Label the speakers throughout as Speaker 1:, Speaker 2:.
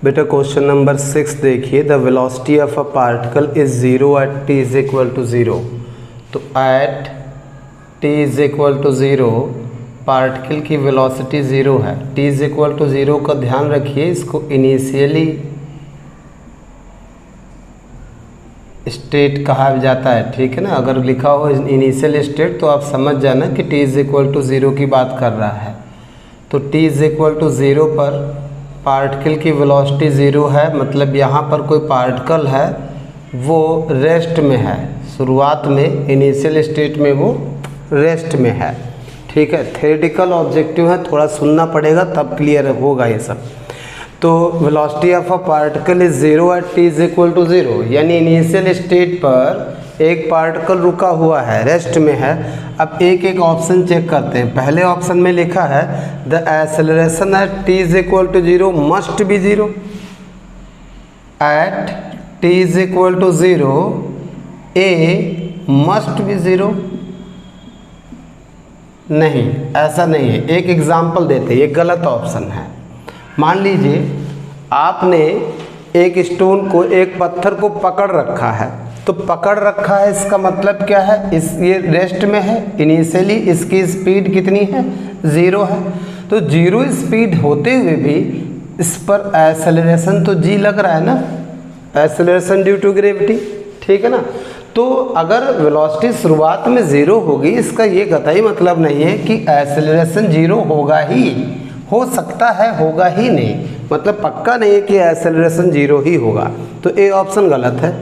Speaker 1: बेटा question number 6 देखिए, the velocity of a particle is zero at T is equal to zero. तो at T is equal to zero particle की velocity zero है। T is equal to zero का ध्यान रखिए, इसको initially state कहा जाता है, ठीक है ना। अगर लिखा हो इनिशियल स्टेट तो आप समझ जाना कि t is equal to zero की बात कर रहा है। तो t is equal to zero पर पार्टिकल की वेलोसिटी ज़ीरो है, मतलब यहाँ पर कोई पार्टिकल है वो रेस्ट में है, शुरुआत में इनिशियल स्टेट में वो रेस्ट में है, ठीक है। थ्योरेटिकल ऑब्जेक्टिव है, थोड़ा सुनना पड़ेगा तब क्लियर होगा ये सब। तो velocity of a particle is zero at T is equal to zero, यानी इनिशियल स्टेट पर एक पार्टिकल रुका हुआ है, रेस्ट में है। अब एक एक ऑप्शन चेक करते हैं। पहले ऑप्शन में लिखा है the acceleration at T is equal to zero must be zero. At T is equal to zero a must be zero. नहीं, ऐसा नहीं है। एक एग्जाम्पल देते हैं, ये गलत ऑप्शन है। मान लीजिए आपने एक स्टोन को, एक पत्थर को पकड़ रखा है, तो पकड़ रखा है इसका मतलब क्या है, ये रेस्ट में है, इनिशियली इसकी स्पीड कितनी है, ज़ीरो है। तो ज़ीरो स्पीड होते हुए भी इस पर एक्सेलरेशन तो जी लग रहा है ना, एक्सेलरेशन ड्यू टू ग्रेविटी, ठीक है ना। तो अगर वेलोसिटी शुरुआत में ज़ीरो होगी, इसका ये कतई मतलब नहीं है कि एक्सेलरेशन ज़ीरो होगा ही, हो सकता है होगा ही नहीं, मतलब पक्का नहीं है कि एक्सेलरेशन ज़ीरो ही होगा। तो ए ऑप्शन गलत है।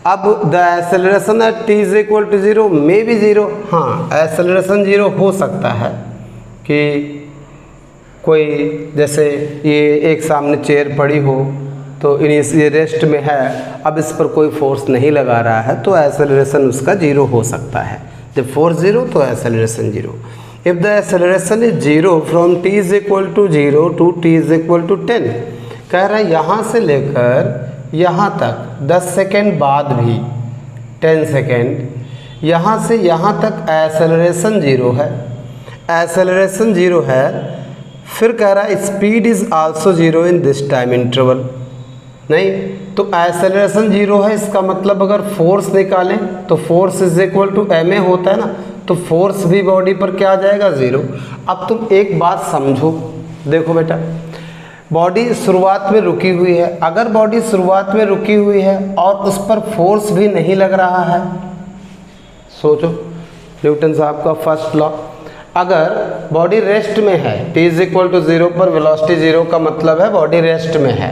Speaker 1: अब the acceleration at T is equal to zero may be zero. हाँ, एक्सेलरेशन ज़ीरो हो सकता है कि कोई, जैसे ये एक सामने चेयर पड़ी हो तो ये रेस्ट में है, अब इस पर कोई फोर्स नहीं लगा रहा है, तो एक्सेलरेशन उसका ज़ीरो हो सकता है। जब फोर्स ज़ीरो तो acceleration zero. If the acceleration is zero from t is equal to zero to t is equal to 10, कह रहा है यहाँ से लेकर यहाँ तक 10 सेकेंड बाद भी 10 सेकेंड, यहाँ से यहाँ तक एक्सेलरेशन ज़ीरो है, एक्सेलरेशन ज़ीरो है। फिर कह रहा है speed is also zero in this time interval. नहीं, तो एक्सेलरेशन ज़ीरो है, इसका मतलब अगर फोर्स निकालें तो force is equal to m a होता है ना, तो फोर्स भी बॉडी पर क्या आ जाएगा, ज़ीरो। अब तुम एक बात समझो, देखो बेटा, बॉडी शुरुआत में रुकी हुई है। अगर बॉडी शुरुआत में रुकी हुई है और उस पर फोर्स भी नहीं लग रहा है, सोचो न्यूटन साहब का फर्स्ट लॉ, अगर बॉडी रेस्ट में है, T is equal to zero पर वेलोसिटी ज़ीरो का मतलब है बॉडी रेस्ट में है,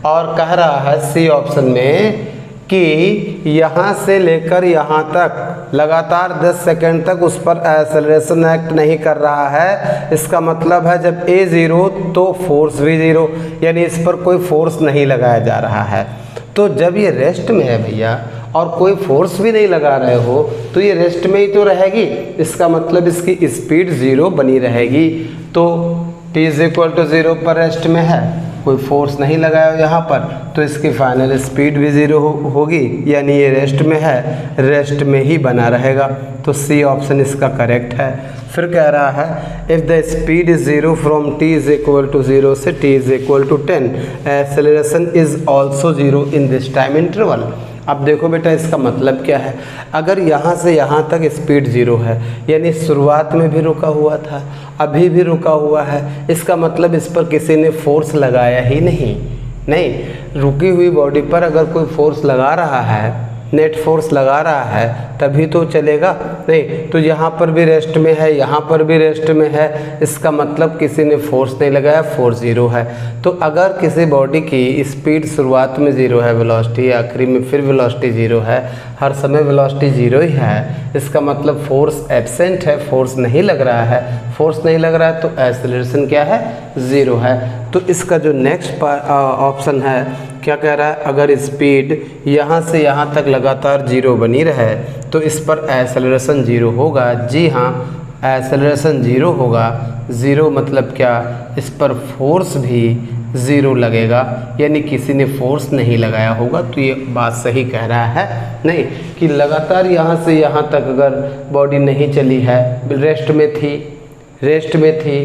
Speaker 1: और कह रहा है सी ऑप्शन में कि यहाँ से लेकर यहाँ तक लगातार 10 सेकेंड तक उस पर एक्सेलरेशन एक्ट नहीं कर रहा है। इसका मतलब है जब ए ज़ीरो तो फोर्स भी ज़ीरो, यानी इस पर कोई फोर्स नहीं लगाया जा रहा है। तो जब ये रेस्ट में है भैया और कोई फोर्स भी नहीं लगा रहे हो, तो ये रेस्ट में ही तो रहेगी, इसका मतलब इसकी स्पीड ज़ीरो बनी रहेगी। तो t is equal to zero पर रेस्ट में है, कोई फोर्स नहीं लगाया यहाँ पर, तो इसकी फाइनल स्पीड भी ज़ीरो होगी, यानी ये रेस्ट में है, रेस्ट में ही बना रहेगा। तो सी ऑप्शन इसका करेक्ट है। फिर कह रहा है if the speed is zero from T is equal to zero से T is equal to 10, acceleration is also zero in this time interval. अब देखो बेटा, इसका मतलब क्या है, अगर यहाँ से यहाँ तक स्पीड ज़ीरो है, यानी शुरुआत में भी रुका हुआ था, अभी भी रुका हुआ है, इसका मतलब इस पर किसी ने फोर्स लगाया ही नहीं। नहीं, रुकी हुई बॉडी पर अगर कोई फोर्स लगा रहा है, नेट फोर्स लगा रहा है, तभी तो चलेगा। नहीं, तो यहाँ पर भी रेस्ट में है, यहाँ पर भी रेस्ट में है, इसका मतलब किसी ने फोर्स नहीं लगाया, फोर्स ज़ीरो है। तो अगर किसी बॉडी की स्पीड शुरुआत में ज़ीरो है वेलोसिटी, आखिरी में फिर वेलोसिटी ज़ीरो है, हर समय वेलोसिटी ज़ीरो ही है, इसका मतलब फोर्स एब्सेंट है, फोर्स नहीं लग रहा है। फोर्स नहीं लग रहा है तो एक्सेलरेशन क्या है, ज़ीरो है। तो इसका जो नेक्स्ट ऑप्शन है क्या कह रहा है, अगर स्पीड यहाँ से यहाँ तक लगातार ज़ीरो बनी रहे तो इस पर एक्सेलरेशन ज़ीरो होगा। जी हाँ, एक्सेलरेशन ज़ीरो होगा। ज़ीरो मतलब क्या, इस पर फोर्स भी ज़ीरो लगेगा, यानी किसी ने फोर्स नहीं लगाया होगा। तो ये बात सही कह रहा है, नहीं कि लगातार यहाँ से यहाँ तक अगर बॉडी नहीं चली है, रेस्ट में थी,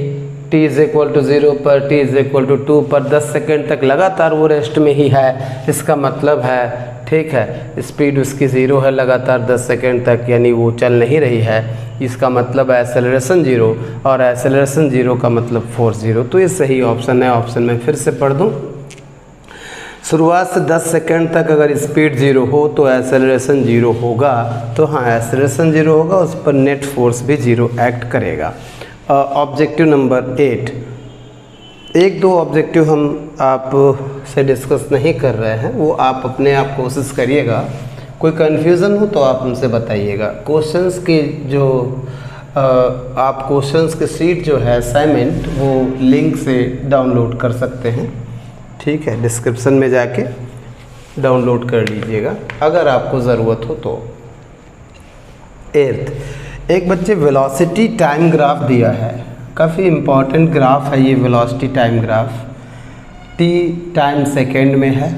Speaker 1: t इज इक्वल टू 0 पर, t इज इक्वल टू 2 पर 10 सेकेंड तक लगातार वो रेस्ट में ही है। इसका मतलब है, ठीक है, स्पीड उसकी 0 है लगातार 10 सेकेंड तक, यानी वो चल नहीं रही है। इसका मतलब है एक्सेलरेशन 0, और एक्सेलरेशन 0 का मतलब फोर्स 0। तो ये सही ऑप्शन है। ऑप्शन में फिर से पढ़ दूँ, शुरुआत से 10 सेकेंड तक अगर स्पीड 0 हो तो एक्सेलरेशन 0 होगा। तो हाँ, एक्सेलरेशन 0 होगा, उस पर नेट फोर्स भी 0 एक्ट करेगा। ऑब्जेक्टिव नंबर 8, एक दो ऑब्जेक्टिव हम आप से डिस्कस नहीं कर रहे हैं, वो आप अपने आप कोशिश करिएगा। कोई कन्फ्यूज़न हो तो आप हमसे बताइएगा। क्वेश्चंस की जो आप क्वेश्चंस की सीट जो है असाइनमेंट, वो लिंक से डाउनलोड कर सकते हैं, ठीक है, डिस्क्रिप्शन में जाके डाउनलोड कर लीजिएगा अगर आपको ज़रूरत हो तो। 8th, एक बच्चे वेलोसिटी टाइम ग्राफ दिया है, काफ़ी इम्पॉर्टेंट ग्राफ है ये velocity time graph. t time second में है,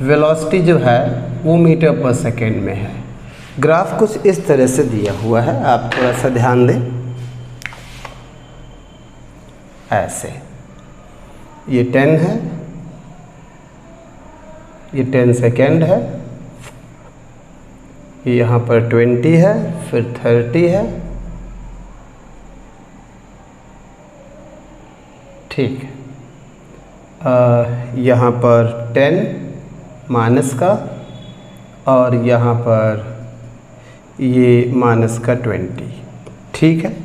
Speaker 1: वेलोसिटी जो है वो मीटर पर सेकेंड में है। ग्राफ कुछ इस तरह से दिया हुआ है, आप थोड़ा सा ध्यान दें। ऐसे ये 10 है, ये 10 सेकेंड है, ये यहाँ पर 20 है, फिर 30 है, ठीक है। यहाँ पर 10 माइनस का, और यहाँ पर ये माइनस का 20, ठीक है।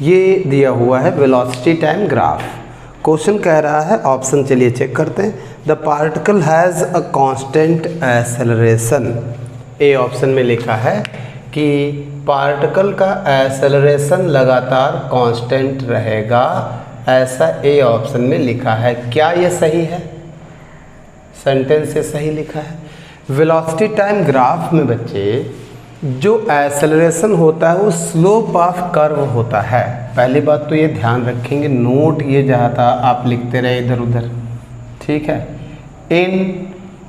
Speaker 1: ये दिया हुआ है वेलोसिटी टाइम ग्राफ। क्वेश्चन कह रहा है, ऑप्शन चलिए चेक करते हैं। The particle has a constant acceleration. A option में लिखा है कि पार्टिकल का एक्सेलरेशन लगातार कांस्टेंट रहेगा, ऐसा ए ऑप्शन में लिखा है। क्या ये सही है? सेंटेंस से सही लिखा है। वेलोसिटी टाइम ग्राफ में बच्चे जो एक्सेलरेशन होता है वो स्लोप ऑफ कर्व होता है। पहली बात तो ये ध्यान रखेंगे, नोट ये जहाँ था आप लिखते रहे इधर उधर, ठीक है। In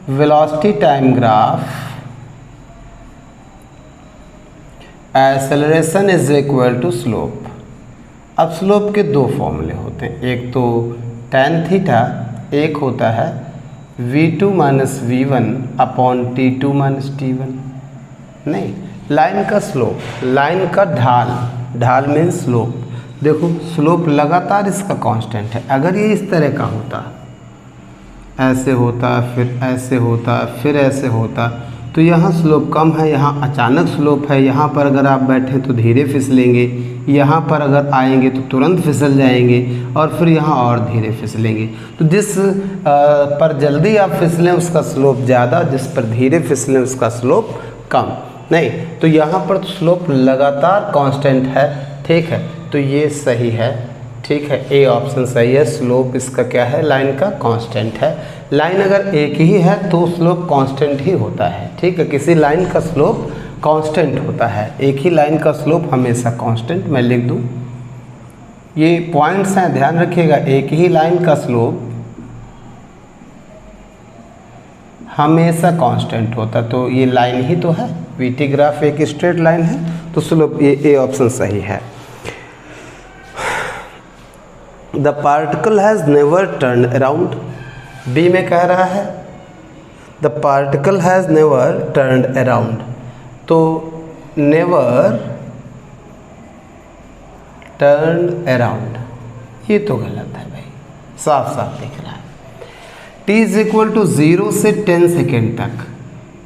Speaker 1: velocity time graph acceleration is equal to slope. अब स्लोप के दो फॉर्मूले होते हैं, एक तो tan थीटा, एक होता है v2 minus v1 upon t2 minus t1। नहीं, लाइन का स्लोप, लाइन का ढाल, ढाल में स्लोप। देखो स्लोप लगातार इसका कांस्टेंट है। अगर ये इस तरह का होता, ऐसे होता, फिर ऐसे होता, फिर ऐसे होता, तो यहाँ स्लोप कम है, यहाँ अचानक स्लोप है। यहाँ पर अगर आप बैठे तो धीरे फिसलेंगे, यहाँ पर अगर आएंगे तो तुरंत फिसल जाएंगे, और फिर यहाँ और धीरे फिसलेंगे। तो जिस पर जल्दी आप फिसलें उसका स्लोप ज़्यादा, जिस पर धीरे फिसलें उसका स्लोप कम। नहीं, तो यहाँ पर स्लोप लगातार कांस्टेंट है, ठीक है। तो ये सही है, ठीक है, ए ऑप्शन सही है। स्लोप इसका क्या है? लाइन का कांस्टेंट है। लाइन अगर एक ही है तो स्लोप कांस्टेंट ही होता है, ठीक है। किसी लाइन का स्लोप कांस्टेंट होता है, एक ही लाइन का स्लोप हमेशा कांस्टेंट। मैं लिख दूँ, ये पॉइंट्स हैं, ध्यान रखिएगा। एक ही लाइन का स्लोप हमेशा कांस्टेंट होता, तो ये लाइन ही तो है। वीटी ग्राफ एक स्ट्रेट लाइन है, तो स्लोप ये ए ऑप्शन सही है। The particle has never turn around. B में कह रहा है the particle has never turn around, तो नेवर टर्न अराउंड ये तो गलत है भाई, साफ साफ दिख रहा है। t इज इक्वल टू 0 से 10 सेकेंड तक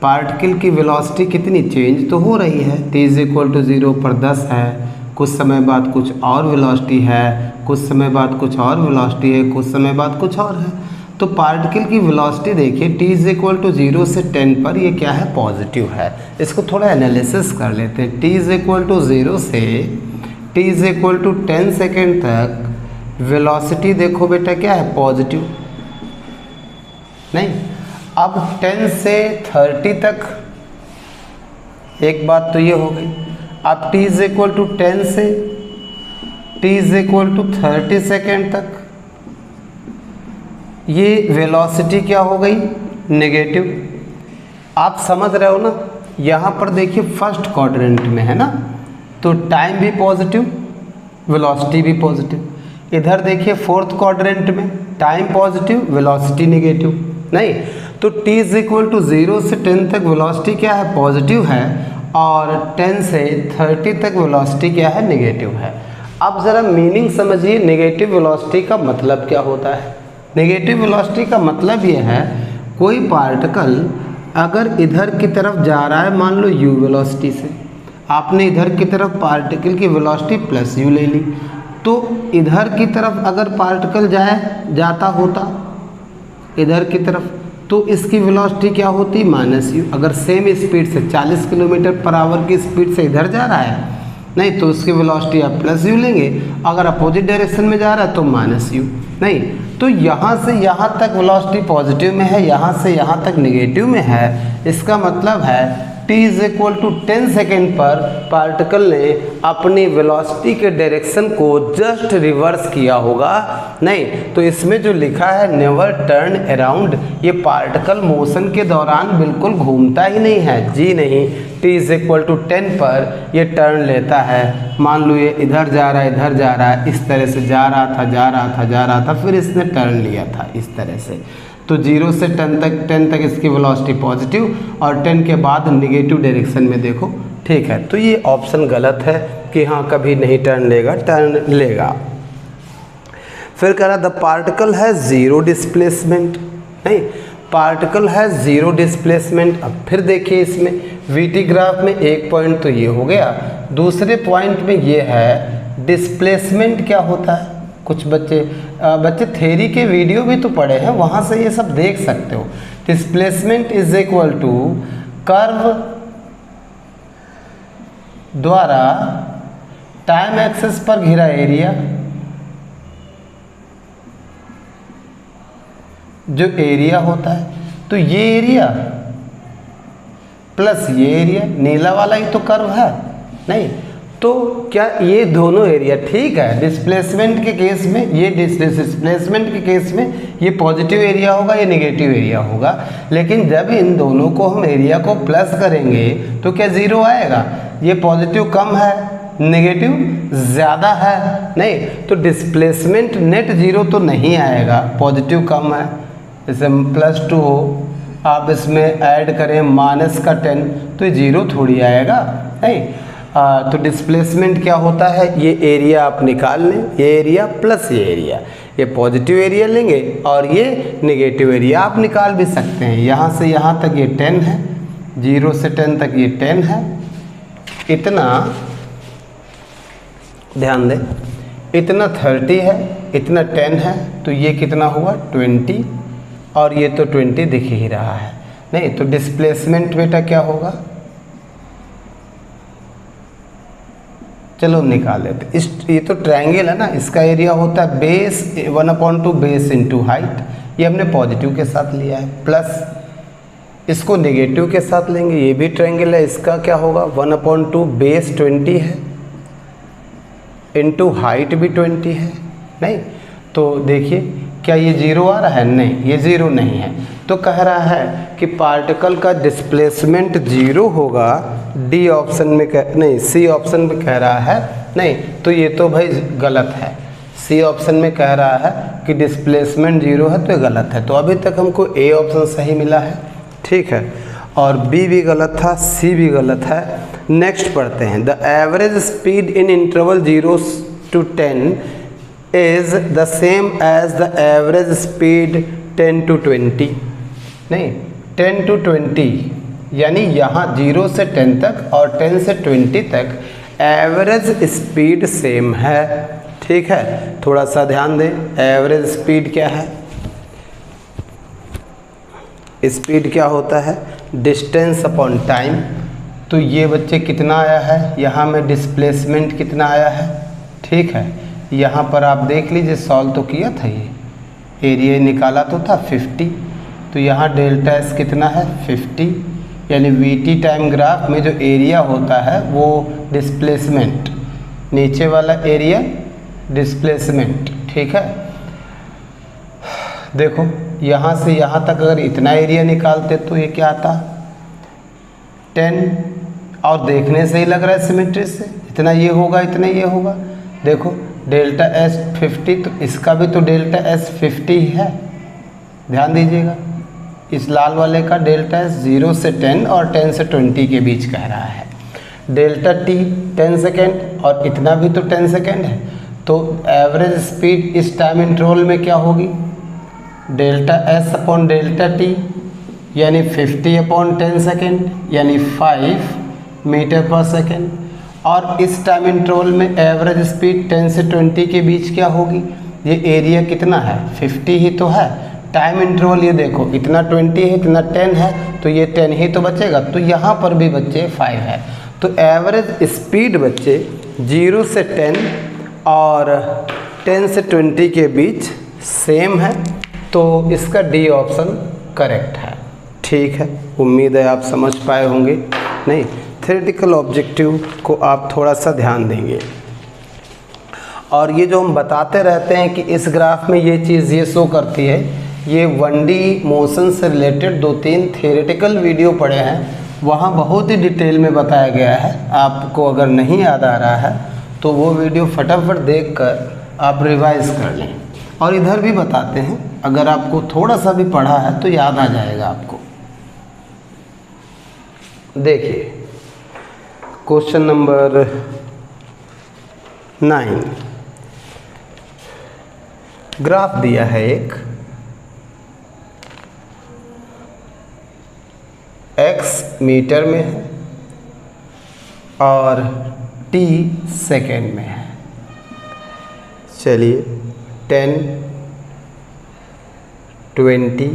Speaker 1: पार्टिकल की वेलोसिटी कितनी चेंज तो हो रही है। t इज इक्वल टू 0 पर 10 है, कुछ समय बाद कुछ और वेलोसिटी है, कुछ समय बाद कुछ और वेलोसिटी है, कुछ समय बाद कुछ और है। तो पार्टिकल की वेलोसिटी देखिए, t इज इक्वल टू 0 से 10 पर ये क्या है? पॉजिटिव है। इसको थोड़ा एनालिसिस कर लेते हैं। t इज इक्वल टू 0 से t is equal to 10 second तक वेलोसिटी देखो बेटा क्या है? पॉजिटिव। नहीं, अब 10 से 30 तक एक बात तो ये हो गई। अब t इज इक्वल टू 10 से t is equal to 30 second तक ये वेलोसिटी क्या हो गई? नेगेटिव। आप समझ रहे हो ना? यहाँ पर देखिए फर्स्ट क्वाड्रेंट में है ना, तो टाइम भी पॉजिटिव, वेलोसिटी भी पॉजिटिव। इधर देखिए फोर्थ क्वाड्रेंट में टाइम पॉजिटिव, वेलोसिटी निगेटिव। नहीं तो t इज इक्वल टू 0 से 10 तक वेलोसिटी क्या है, पॉजिटिव है, और 10 से 30 तक वेलोसिटी क्या है, निगेटिव है। अब ज़रा मीनिंग समझिए, नेगेटिव वेलोसिटी का मतलब क्या होता है। नेगेटिव वेलोसिटी का मतलब ये है कोई पार्टिकल अगर इधर की तरफ जा रहा है, मान लो u वेलोसिटी से, आपने इधर की तरफ पार्टिकल की वेलोसिटी प्लस u ले ली, तो इधर की तरफ अगर पार्टिकल जाता होता इधर की तरफ, तो इसकी वेलोसिटी क्या होती, माइनस u। अगर सेम स्पीड से 40 किलोमीटर पर आवर की स्पीड से इधर जा रहा है, नहीं तो उसकी वेलोसिटी आप प्लस u लेंगे, अगर अपोजिट डायरेक्शन में जा रहा है तो माइनस u। नहीं तो यहाँ से यहाँ तक वेलोसिटी पॉजिटिव में है, यहाँ से यहाँ तक निगेटिव में है। इसका मतलब है t is equal to 10 second पर पार्टिकल ने अपनी वेलोसिटी के डायरेक्शन को जस्ट रिवर्स किया होगा। नहीं तो इसमें जो लिखा है नेवर टर्न अराउंड, ये पार्टिकल मोशन के दौरान बिल्कुल घूमता ही नहीं है, जी नहीं। t इज इक्वल टू 10 पर ये टर्न लेता है। मान लो ये इधर जा रहा है, इधर जा रहा है, इस तरह से जा रहा था, फिर इसने टर्न लिया था इस तरह से। तो 0 से 10 तक इसकी वेलोसिटी पॉजिटिव और 10 के बाद निगेटिव डायरेक्शन में देखो, ठीक है। तो ये ऑप्शन गलत है कि हाँ कभी नहीं टर्न लेगा, टर्न लेगा। फिर कह रहा द पार्टिकल है ज़ीरो डिस्प्लेसमेंट, नहीं पार्टिकल है ज़ीरो डिस्प्लेसमेंट। अब फिर देखिए इसमें वीटी ग्राफ में एक पॉइंट तो ये हो गया, दूसरे पॉइंट में ये है डिस्प्लेसमेंट क्या होता है। कुछ बच्चे थ्योरी के वीडियो भी तो पढ़े हैं, वहाँ से ये सब देख सकते हो। Displacement is equal to curve द्वारा टाइम एक्सिस पर घिरा एरिया, जो एरिया होता है, तो ये एरिया प्लस ये एरिया, नीला वाला ही तो कर्व है। नहीं तो क्या ये दोनों एरिया, ठीक है, डिस्प्लेसमेंट के केस में ये डिस्प्लेसमेंट के केस में ये पॉजिटिव एरिया होगा, ये नेगेटिव एरिया होगा, लेकिन जब इन दोनों को हम एरिया को प्लस करेंगे तो क्या ज़ीरो आएगा। ये पॉजिटिव कम है, नेगेटिव ज़्यादा है, नहीं तो डिस्प्लेसमेंट नेट ज़ीरो तो नहीं आएगा, पॉजिटिव कम है। जैसे +2 हो, आप इसमें ऐड करें माइनस का 10 तो ये ज़ीरो थोड़ी आएगा, नहीं। तो डिस्प्लेसमेंट क्या होता है, ये एरिया आप निकाल लें, ये एरिया प्लस ये एरिया, ये पॉजिटिव एरिया लेंगे और ये नेगेटिव एरिया आप निकाल भी सकते हैं। यहाँ से यहाँ तक ये 10 है, 0 से 10 तक ये 10 है, इतना ध्यान दें, इतना 30 है, इतना 10 है, तो ये कितना हुआ 20, और ये तो 20 दिख ही रहा है। नहीं तो डिस्प्लेसमेंट बेटा क्या होगा, चलो निकाल लेते। इस ये तो ट्रायंगल है ना, इसका एरिया होता है बेस 1/2 बेस इंटू हाइट, ये हमने पॉजिटिव के साथ लिया है, प्लस इसको नेगेटिव के साथ लेंगे, ये भी ट्रायंगल है, इसका क्या होगा 1/2 बेस 20 है इंटू हाइट भी 20 है। नहीं तो देखिए क्या ये ज़ीरो आ रहा है, नहीं ये ज़ीरो नहीं है। तो कह रहा है कि पार्टिकल का डिस्प्लेसमेंट ज़ीरो होगा, डी ऑप्शन में नहीं सी ऑप्शन में कह रहा है, नहीं तो ये तो भाई गलत है। सी ऑप्शन में कह रहा है कि डिस्प्लेसमेंट ज़ीरो है, तो ये गलत है। तो अभी तक हमको ए ऑप्शन सही मिला है, ठीक है, और बी भी गलत था, सी भी गलत है। नेक्स्ट पढ़ते हैं, the average speed in interval 0 to 10 is the same as the average speed 10 to 20। नहीं 10 to 20 यानी यहाँ 0 से 10 तक और 10 से 20 तक एवरेज स्पीड सेम है, ठीक है। थोड़ा सा ध्यान दें, एवरेज स्पीड क्या है, स्पीड क्या होता है, डिस्टेंस अपॉन टाइम। तो ये बच्चे कितना आया है, यहाँ में डिस्प्लेसमेंट कितना आया है, ठीक है। यहाँ पर आप देख लीजिए, सॉल्व तो किया था, ये एरिया निकाला तो था 50, तो यहाँ डेल्टा एस कितना है 50, यानी वीटी टाइम ग्राफ में जो एरिया होता है वो डिस्प्लेसमेंट, नीचे वाला एरिया डिस्प्लेसमेंट, ठीक है। देखो यहाँ से यहाँ तक अगर इतना एरिया निकालते तो ये क्या आता 10, और देखने से ही लग रहा है सिमेट्री से, इतना ये होगा इतना ये होगा, देखो डेल्टा एस 50, तो इसका भी तो डेल्टा एस 50 ही है। ध्यान दीजिएगा, इस लाल वाले का डेल्टा एस 0 से 10 और 10 से 20 के बीच कह रहा है। डेल्टा टी 10 सेकेंड और इतना भी तो 10 सेकेंड है, तो एवरेज स्पीड इस टाइम इंटरवल में क्या होगी? Delta S upon delta T यानी 50 अपॉन 10 सेकेंड यानी 5 मीटर पर सेकेंड। और इस टाइम इंटरवल में एवरेज स्पीड 10 से 20 के बीच क्या होगी? ये एरिया कितना है? 50 ही तो है। टाइम इंटरवल ये देखो, इतना 20 है, इतना 10 है, तो ये 10 ही तो बचेगा। तो यहाँ पर भी बच्चे 5 है। तो एवरेज स्पीड बच्चे 0 से 10 और 10 से 20 के बीच सेम है, तो इसका डी ऑप्शन करेक्ट है। ठीक है, उम्मीद है आप समझ पाए होंगे। नहीं, थ्योरेटिकल ऑब्जेक्टिव को आप थोड़ा सा ध्यान देंगे। और ये जो हम बताते रहते हैं कि इस ग्राफ में ये चीज़ ये शो करती है, ये 1D मोशन से रिलेटेड 2-3 थ्योरेटिकल वीडियो पड़े हैं, वहाँ बहुत ही डिटेल में बताया गया है। आपको अगर नहीं याद आ रहा है तो वो वीडियो फटाफट देखकर आप रिवाइज कर लें। और इधर भी बताते हैं, अगर आपको थोड़ा सा भी पढ़ा है तो याद आ जाएगा आपको। देखिए क्वेश्चन नंबर 9, ग्राफ दिया है एक, x मीटर में है और t सेकेंड में है। चलिए 10, 20,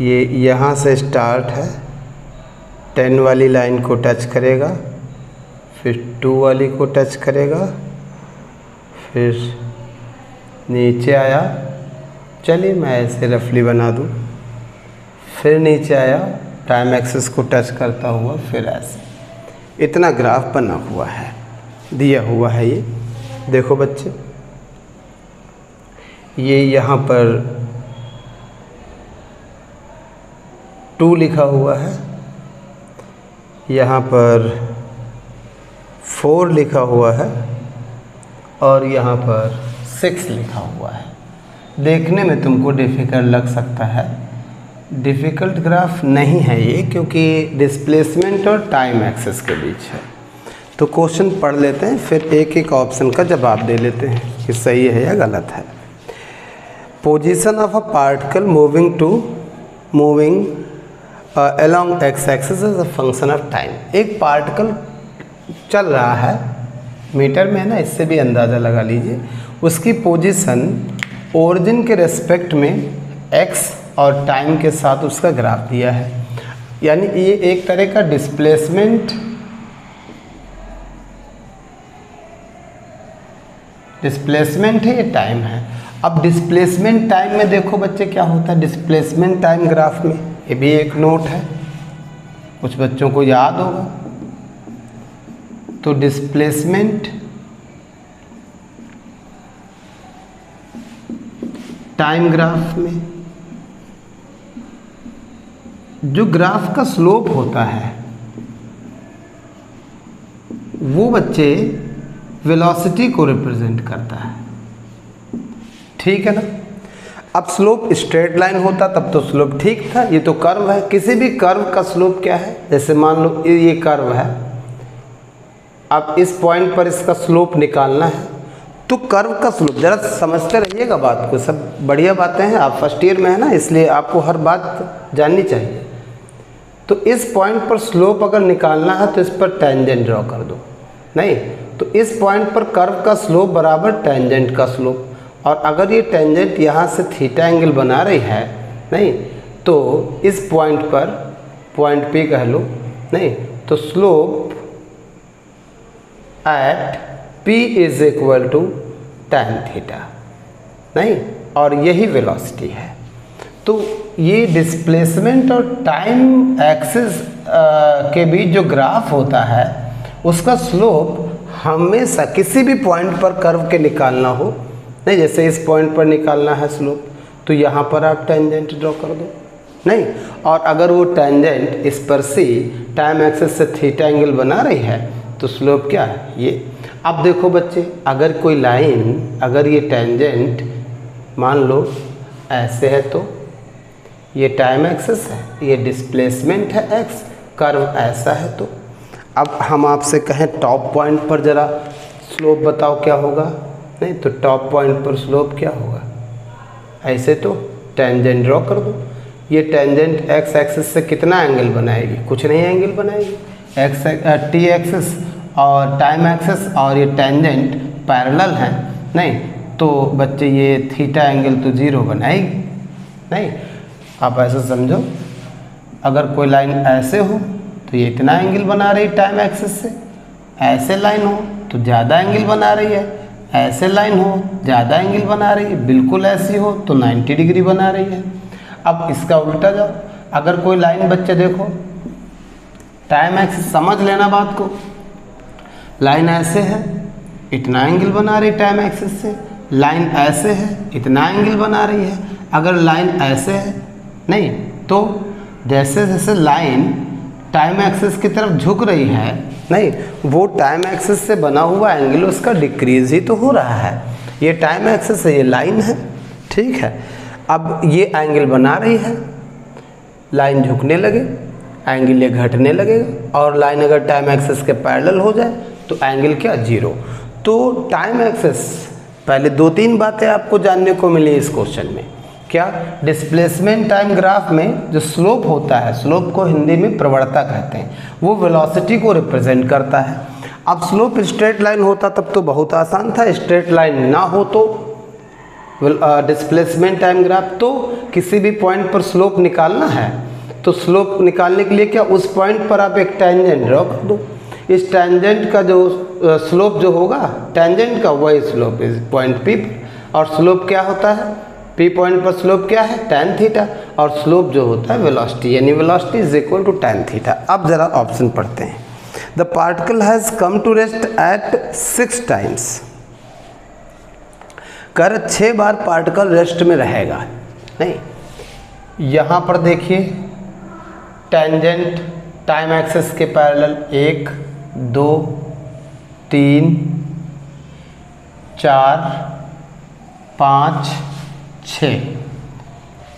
Speaker 1: ये यहाँ से स्टार्ट है, 10 वाली लाइन को टच करेगा, फिर 2 वाली को टच करेगा, फिर नीचे आया, चलिए मैं ऐसे रफली बना दूँ, फिर नीचे आया, टाइम एक्सिस को टच करता हुआ, फिर ऐसे। इतना ग्राफ बना हुआ है, दिया हुआ है। ये देखो बच्चे, ये यहाँ पर 2 लिखा हुआ है, यहाँ पर 4 लिखा हुआ है और यहाँ पर 6 लिखा हुआ है। देखने में तुमको डिफ़िकल्ट लग सकता है, डिफ़िकल्ट ग्राफ नहीं है ये, क्योंकि डिस्प्लेसमेंट और टाइम एक्सेस के बीच है। तो क्वेश्चन पढ़ लेते हैं, फिर एक एक ऑप्शन का जवाब दे लेते हैं कि सही है या गलत है। Position of a particle moving along x axis is a function of time। एक पार्टिकल चल रहा है, मीटर में है ना, इससे भी अंदाज़ा लगा लीजिए। उसकी पोजीशन ओरिजिन के रेस्पेक्ट में x और टाइम के साथ उसका ग्राफ दिया है, यानी ये एक तरह का डिस्प्लेसमेंट है, ये टाइम है। अब डिस्प्लेसमेंट टाइम में देखो बच्चे क्या होता है, डिस्प्लेसमेंट टाइम ग्राफ में, ये भी एक नोट है, कुछ बच्चों को याद होगा। तो डिस्प्लेसमेंट टाइम ग्राफ में जो ग्राफ का स्लोप होता है वो बच्चे वेलोसिटी को रिप्रेजेंट करता है। ठीक है ना। अब स्लोप स्ट्रेट लाइन होता तब तो स्लोप ठीक था, ये तो कर्व है। किसी भी कर्व का स्लोप क्या है, जैसे मान लो ये कर्व है, अब इस पॉइंट पर इसका स्लोप निकालना है, तो कर्व का स्लोप, ज़रा समझते रहिएगा बात को, सब बढ़िया बातें हैं, आप फर्स्ट ईयर में है ना, इसलिए आपको हर बात जाननी चाहिए। तो इस पॉइंट पर स्लोप अगर निकालना है तो इस पर टेंजेंट ड्रॉ कर दो, नहीं तो इस पॉइंट पर कर्व का स्लोप बराबर टेंजेंट का स्लोप, और अगर ये टेंजेंट यहाँ से थीटा एंगल बना रही है, नहीं तो इस पॉइंट पर, पॉइंट P कह लो, नहीं तो slope at P is equal to tan theta, नहीं, और यही वेलोसिटी है। तो ये डिस्प्लेसमेंट और टाइम एक्सिस के बीच जो ग्राफ होता है उसका स्लोप हमेशा किसी भी पॉइंट पर कर्व के निकालना हो, नहीं जैसे इस पॉइंट पर निकालना है स्लोप, तो यहाँ पर आप टेंजेंट ड्रॉ कर दो, नहीं, और अगर वो टेंजेंट इस पर से टाइम एक्सिस से थीटा एंगल बना रही है तो स्लोप क्या है ये। अब देखो बच्चे, अगर कोई लाइन, अगर ये टेंजेंट मान लो ऐसे है तो ये टाइम एक्सिस है, ये डिस्प्लेसमेंट है एक्स, कर्व ऐसा है तो अब हम आपसे कहें टॉप पॉइंट पर ज़रा स्लोप बताओ क्या होगा, नहीं तो टॉप पॉइंट पर स्लोप क्या होगा, ऐसे तो टेंजेंट ड्रॉ कर दो। ये टेंजेंट एक्स एक्सिस से कितना एंगल बनाएगी, कुछ नहीं एंगल बनाएगी। एक्स टी एक्सिस और टाइम एक्सिस और ये टेंजेंट पैरेलल हैं, नहीं तो बच्चे ये थीटा एंगल तो ज़ीरो बनाएगी, नहीं। आप ऐसा समझो, अगर कोई लाइन ऐसे हो तो ये इतना एंगल बना रही है टाइम एक्सिस से, ऐसे लाइन हो तो ज़्यादा एंगल बना रही है, ऐसे लाइन हो ज़्यादा एंगल बना रही है, बिल्कुल ऐसी हो तो 90 डिग्री बना रही है। अब इसका उल्टा जाओ, अगर कोई लाइन बच्चे देखो टाइम एक्सिस, समझ लेना बात को, लाइन ऐसे है इतना एंगल बना रही टाइम एक्सिस से, लाइन ऐसे है इतना एंगल बना रही है। अगर लाइन ऐसे है, नहीं तो जैसे जैसे लाइन टाइम एक्सिस की तरफ झुक रही है, नहीं वो टाइम एक्सिस से बना हुआ एंगल उसका डिक्रीज ही तो हो रहा है। ये टाइम एक्सिस है, ये लाइन है, ठीक है। अब ये एंगल बना रही है, लाइन झुकने लगे एंगल ये घटने लगेगा, और लाइन अगर टाइम एक्सिस के पैरेलल हो जाए तो एंगल क्या, जीरो। तो टाइम एक्सिस, पहले 2-3 बातें आपको जानने को मिली इस क्वेश्चन में। क्या, डिस्प्लेसमेंट टाइम ग्राफ में जो स्लोप होता है, स्लोप को हिंदी में प्रवणता कहते हैं, वो वेलोसिटी को रिप्रेजेंट करता है। अब स्लोप स्ट्रेट लाइन होता तब तो बहुत आसान था, स्ट्रेट लाइन ना हो तो डिस्प्लेसमेंट टाइम ग्राफ, तो किसी भी पॉइंट पर स्लोप निकालना है तो स्लोप निकालने के लिए क्या, उस पॉइंट पर आप एक टेंजेंट ड्रॉ कर दो। इस टेंजेंट का जो स्लोप जो होगा टेंजेंट का, वही स्लोप इस पॉइंट पी पर, और स्लोप क्या होता है, पी पॉइंट पर स्लोप क्या है, tan थीटा, और स्लोप जो होता है वेलोसिटी, यानी velocity is equal to tan theta. अब जरा ऑप्शन पढ़ते हैं। The particle has come to rest at 6 times, कर 6 बार पार्टिकल रेस्ट में रहेगा, नहीं। यहाँ पर देखिए टेंजेंट टाइम एक्सिस के पैरेलल 1 2 3 4 5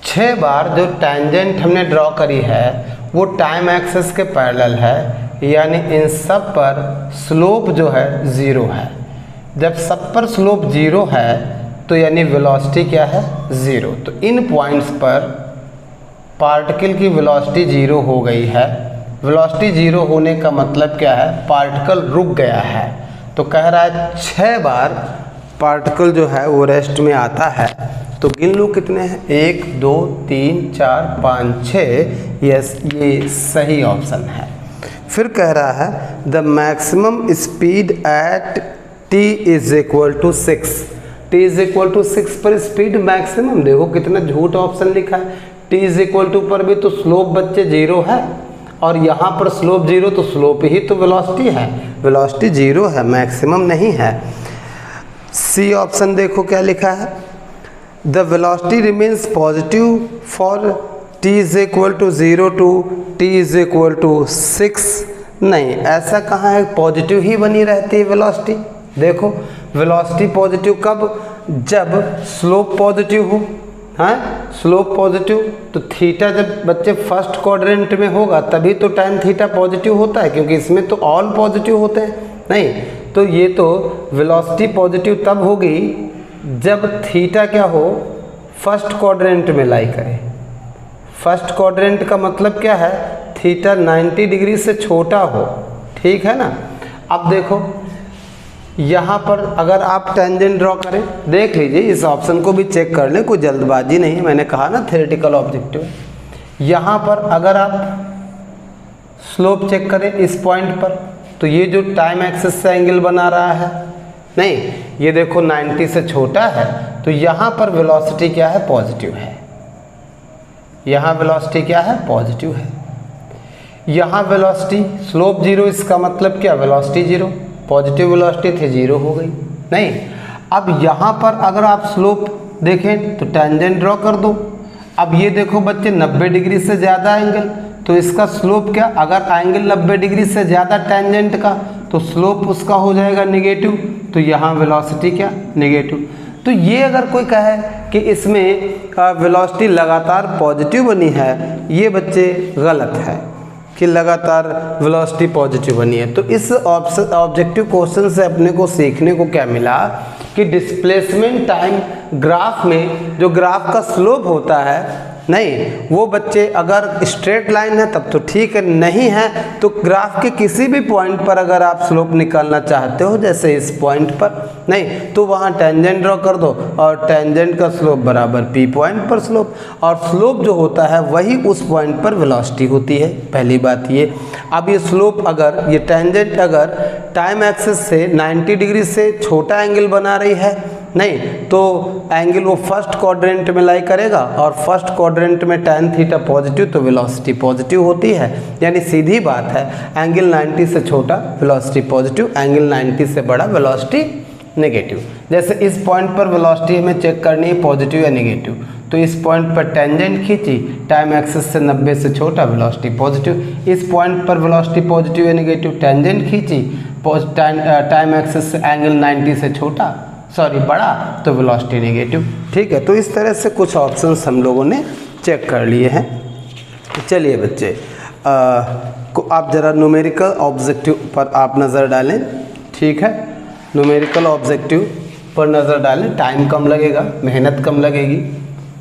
Speaker 1: 6 बार जो टेंजेंट हमने ड्रॉ करी है वो टाइम एक्सिस के पैरेलल है, यानी इन सब पर स्लोप जो है ज़ीरो है। जब सब पर स्लोप ज़ीरो है तो यानी वेलोसिटी क्या है, ज़ीरो। तो इन पॉइंट्स पर पार्टिकल की वेलोसिटी ज़ीरो हो गई है। वेलोसिटी ज़ीरो होने का मतलब क्या है, पार्टिकल रुक गया है। तो कह रहा है 6 बार पार्टिकल जो है वो रेस्ट में आता है। तो गिन लो कितने हैं, 1 2 3 4 5 6, यस ये सही ऑप्शन है। फिर कह रहा है the maximum speed at t is equal to 6, t is equal to 6 पर स्पीड मैक्सिमम, देखो कितना झूठ ऑप्शन लिखा है। t इज इक्वल टू पर भी तो स्लोप बच्चे जीरो है, और यहाँ पर स्लोप जीरो, तो स्लोप ही तो वेलोसिटी है, वेलोसिटी जीरो है, मैक्सिमम नहीं है। सी ऑप्शन देखो क्या लिखा है, the velocity remains positive for t is equal to 0 to t is equal to 6, नहीं ऐसा कहाँ है, पॉजिटिव ही बनी रहती है वेलोसिटी। देखो वेलोसिटी पॉजिटिव कब, जब स्लोप पॉजिटिव हो, हाँ स्लोप पॉजिटिव, तो थीटा जब बच्चे फर्स्ट क्वाड्रेंट में होगा तभी तो tan थीटा पॉजिटिव होता है, क्योंकि इसमें तो ऑल पॉजिटिव होते हैं, नहीं। तो ये तो वेलोसिटी पॉजिटिव तब होगी जब थीटा क्या हो, फर्स्ट क्वाड्रेंट में लाई करे। फर्स्ट क्वाड्रेंट का मतलब क्या है, थीटा 90 डिग्री से छोटा हो, ठीक है ना। अब देखो यहाँ पर अगर आप टेंजेंट ड्रॉ करें, देख लीजिए इस ऑप्शन को भी चेक कर लें, कोई जल्दबाजी नहीं, मैंने कहा ना थ्योरेटिकल ऑब्जेक्टिव। यहाँ पर अगर आप स्लोप चेक करें इस पॉइंट पर, तो ये जो टाइम एक्सिस से एंगल बना रहा है, नहीं ये देखो 90 से छोटा है, तो यहाँ पर वेलोसिटी क्या है, पॉजिटिव है। यहाँ वेलोसिटी क्या है, पॉजिटिव है। यहाँ वेलोसिटी स्लोप जीरो, इसका मतलब क्या, वेलोसिटी जीरो, पॉजिटिव वेलोसिटी थी जीरो हो गई, नहीं। अब यहाँ पर अगर आप स्लोप देखें तो टेंजेंट ड्रॉ कर दो। अब ये देखो बच्चे 90 डिग्री से ज़्यादा एंगल, तो इसका स्लोप क्या, अगर एंगल 90 डिग्री से ज़्यादा टेंजेंट का तो स्लोप उसका हो जाएगा नेगेटिव, तो यहाँ वेलोसिटी क्या नेगेटिव। तो ये अगर कोई कहे कि इसमें वेलोसिटी लगातार पॉजिटिव बनी है, ये बच्चे गलत है कि लगातार वेलोसिटी पॉजिटिव बनी है। तो इस ऑब्जेक्टिव क्वेश्चन से अपने को सीखने को क्या मिला कि डिस्प्लेसमेंट टाइम ग्राफ में जो ग्राफ का स्लोप होता है, नहीं वो बच्चे अगर स्ट्रेट लाइन है तब तो ठीक है, नहीं है तो ग्राफ के किसी भी पॉइंट पर अगर आप स्लोप निकालना चाहते हो, जैसे इस पॉइंट पर, नहीं तो वहाँ टेंजेंट ड्रॉ कर दो और टेंजेंट का स्लोप बराबर पी पॉइंट पर स्लोप, और स्लोप जो होता है वही उस पॉइंट पर वेलोसिटी होती है। पहली बात ये। अब ये स्लोप अगर ये टेंजेंट अगर टाइम एक्सिस से 90 डिग्री से छोटा एंगल बना रही है, नहीं तो एंगल वो फर्स्ट क्वाड्रेंट में लाई करेगा, और फर्स्ट क्वाड्रेंट में tan थीटा पॉजिटिव तो वेलोसिटी पॉजिटिव होती है। यानी सीधी बात है, एंगल 90 से छोटा वेलोसिटी पॉजिटिव, एंगल 90 से बड़ा वेलोसिटी नेगेटिव। जैसे इस पॉइंट पर वेलोसिटी हमें चेक करनी है पॉजिटिव या नेगेटिव, तो इस पॉइंट पर टेंजेंट खींची, टाइम एक्सिस से 90 से छोटा वेलोसिटी पॉजिटिव। इस पॉइंट पर वेलोसिटी पॉजिटिव या नेगेटिव, टेंजेंट खींची, टाइम एक्सिस से एंगल 90 से छोटा बड़ा तो वेलोसिटी नेगेटिव। ठीक है, तो इस तरह से कुछ ऑप्शंस हम लोगों ने चेक कर लिए हैं। चलिए बच्चे, आप ज़रा न्यूमेरिकल ऑब्जेक्टिव पर आप नज़र डालें। ठीक है, न्यूमेरिकल ऑब्जेक्टिव पर नज़र डालें, टाइम कम लगेगा, मेहनत कम लगेगी।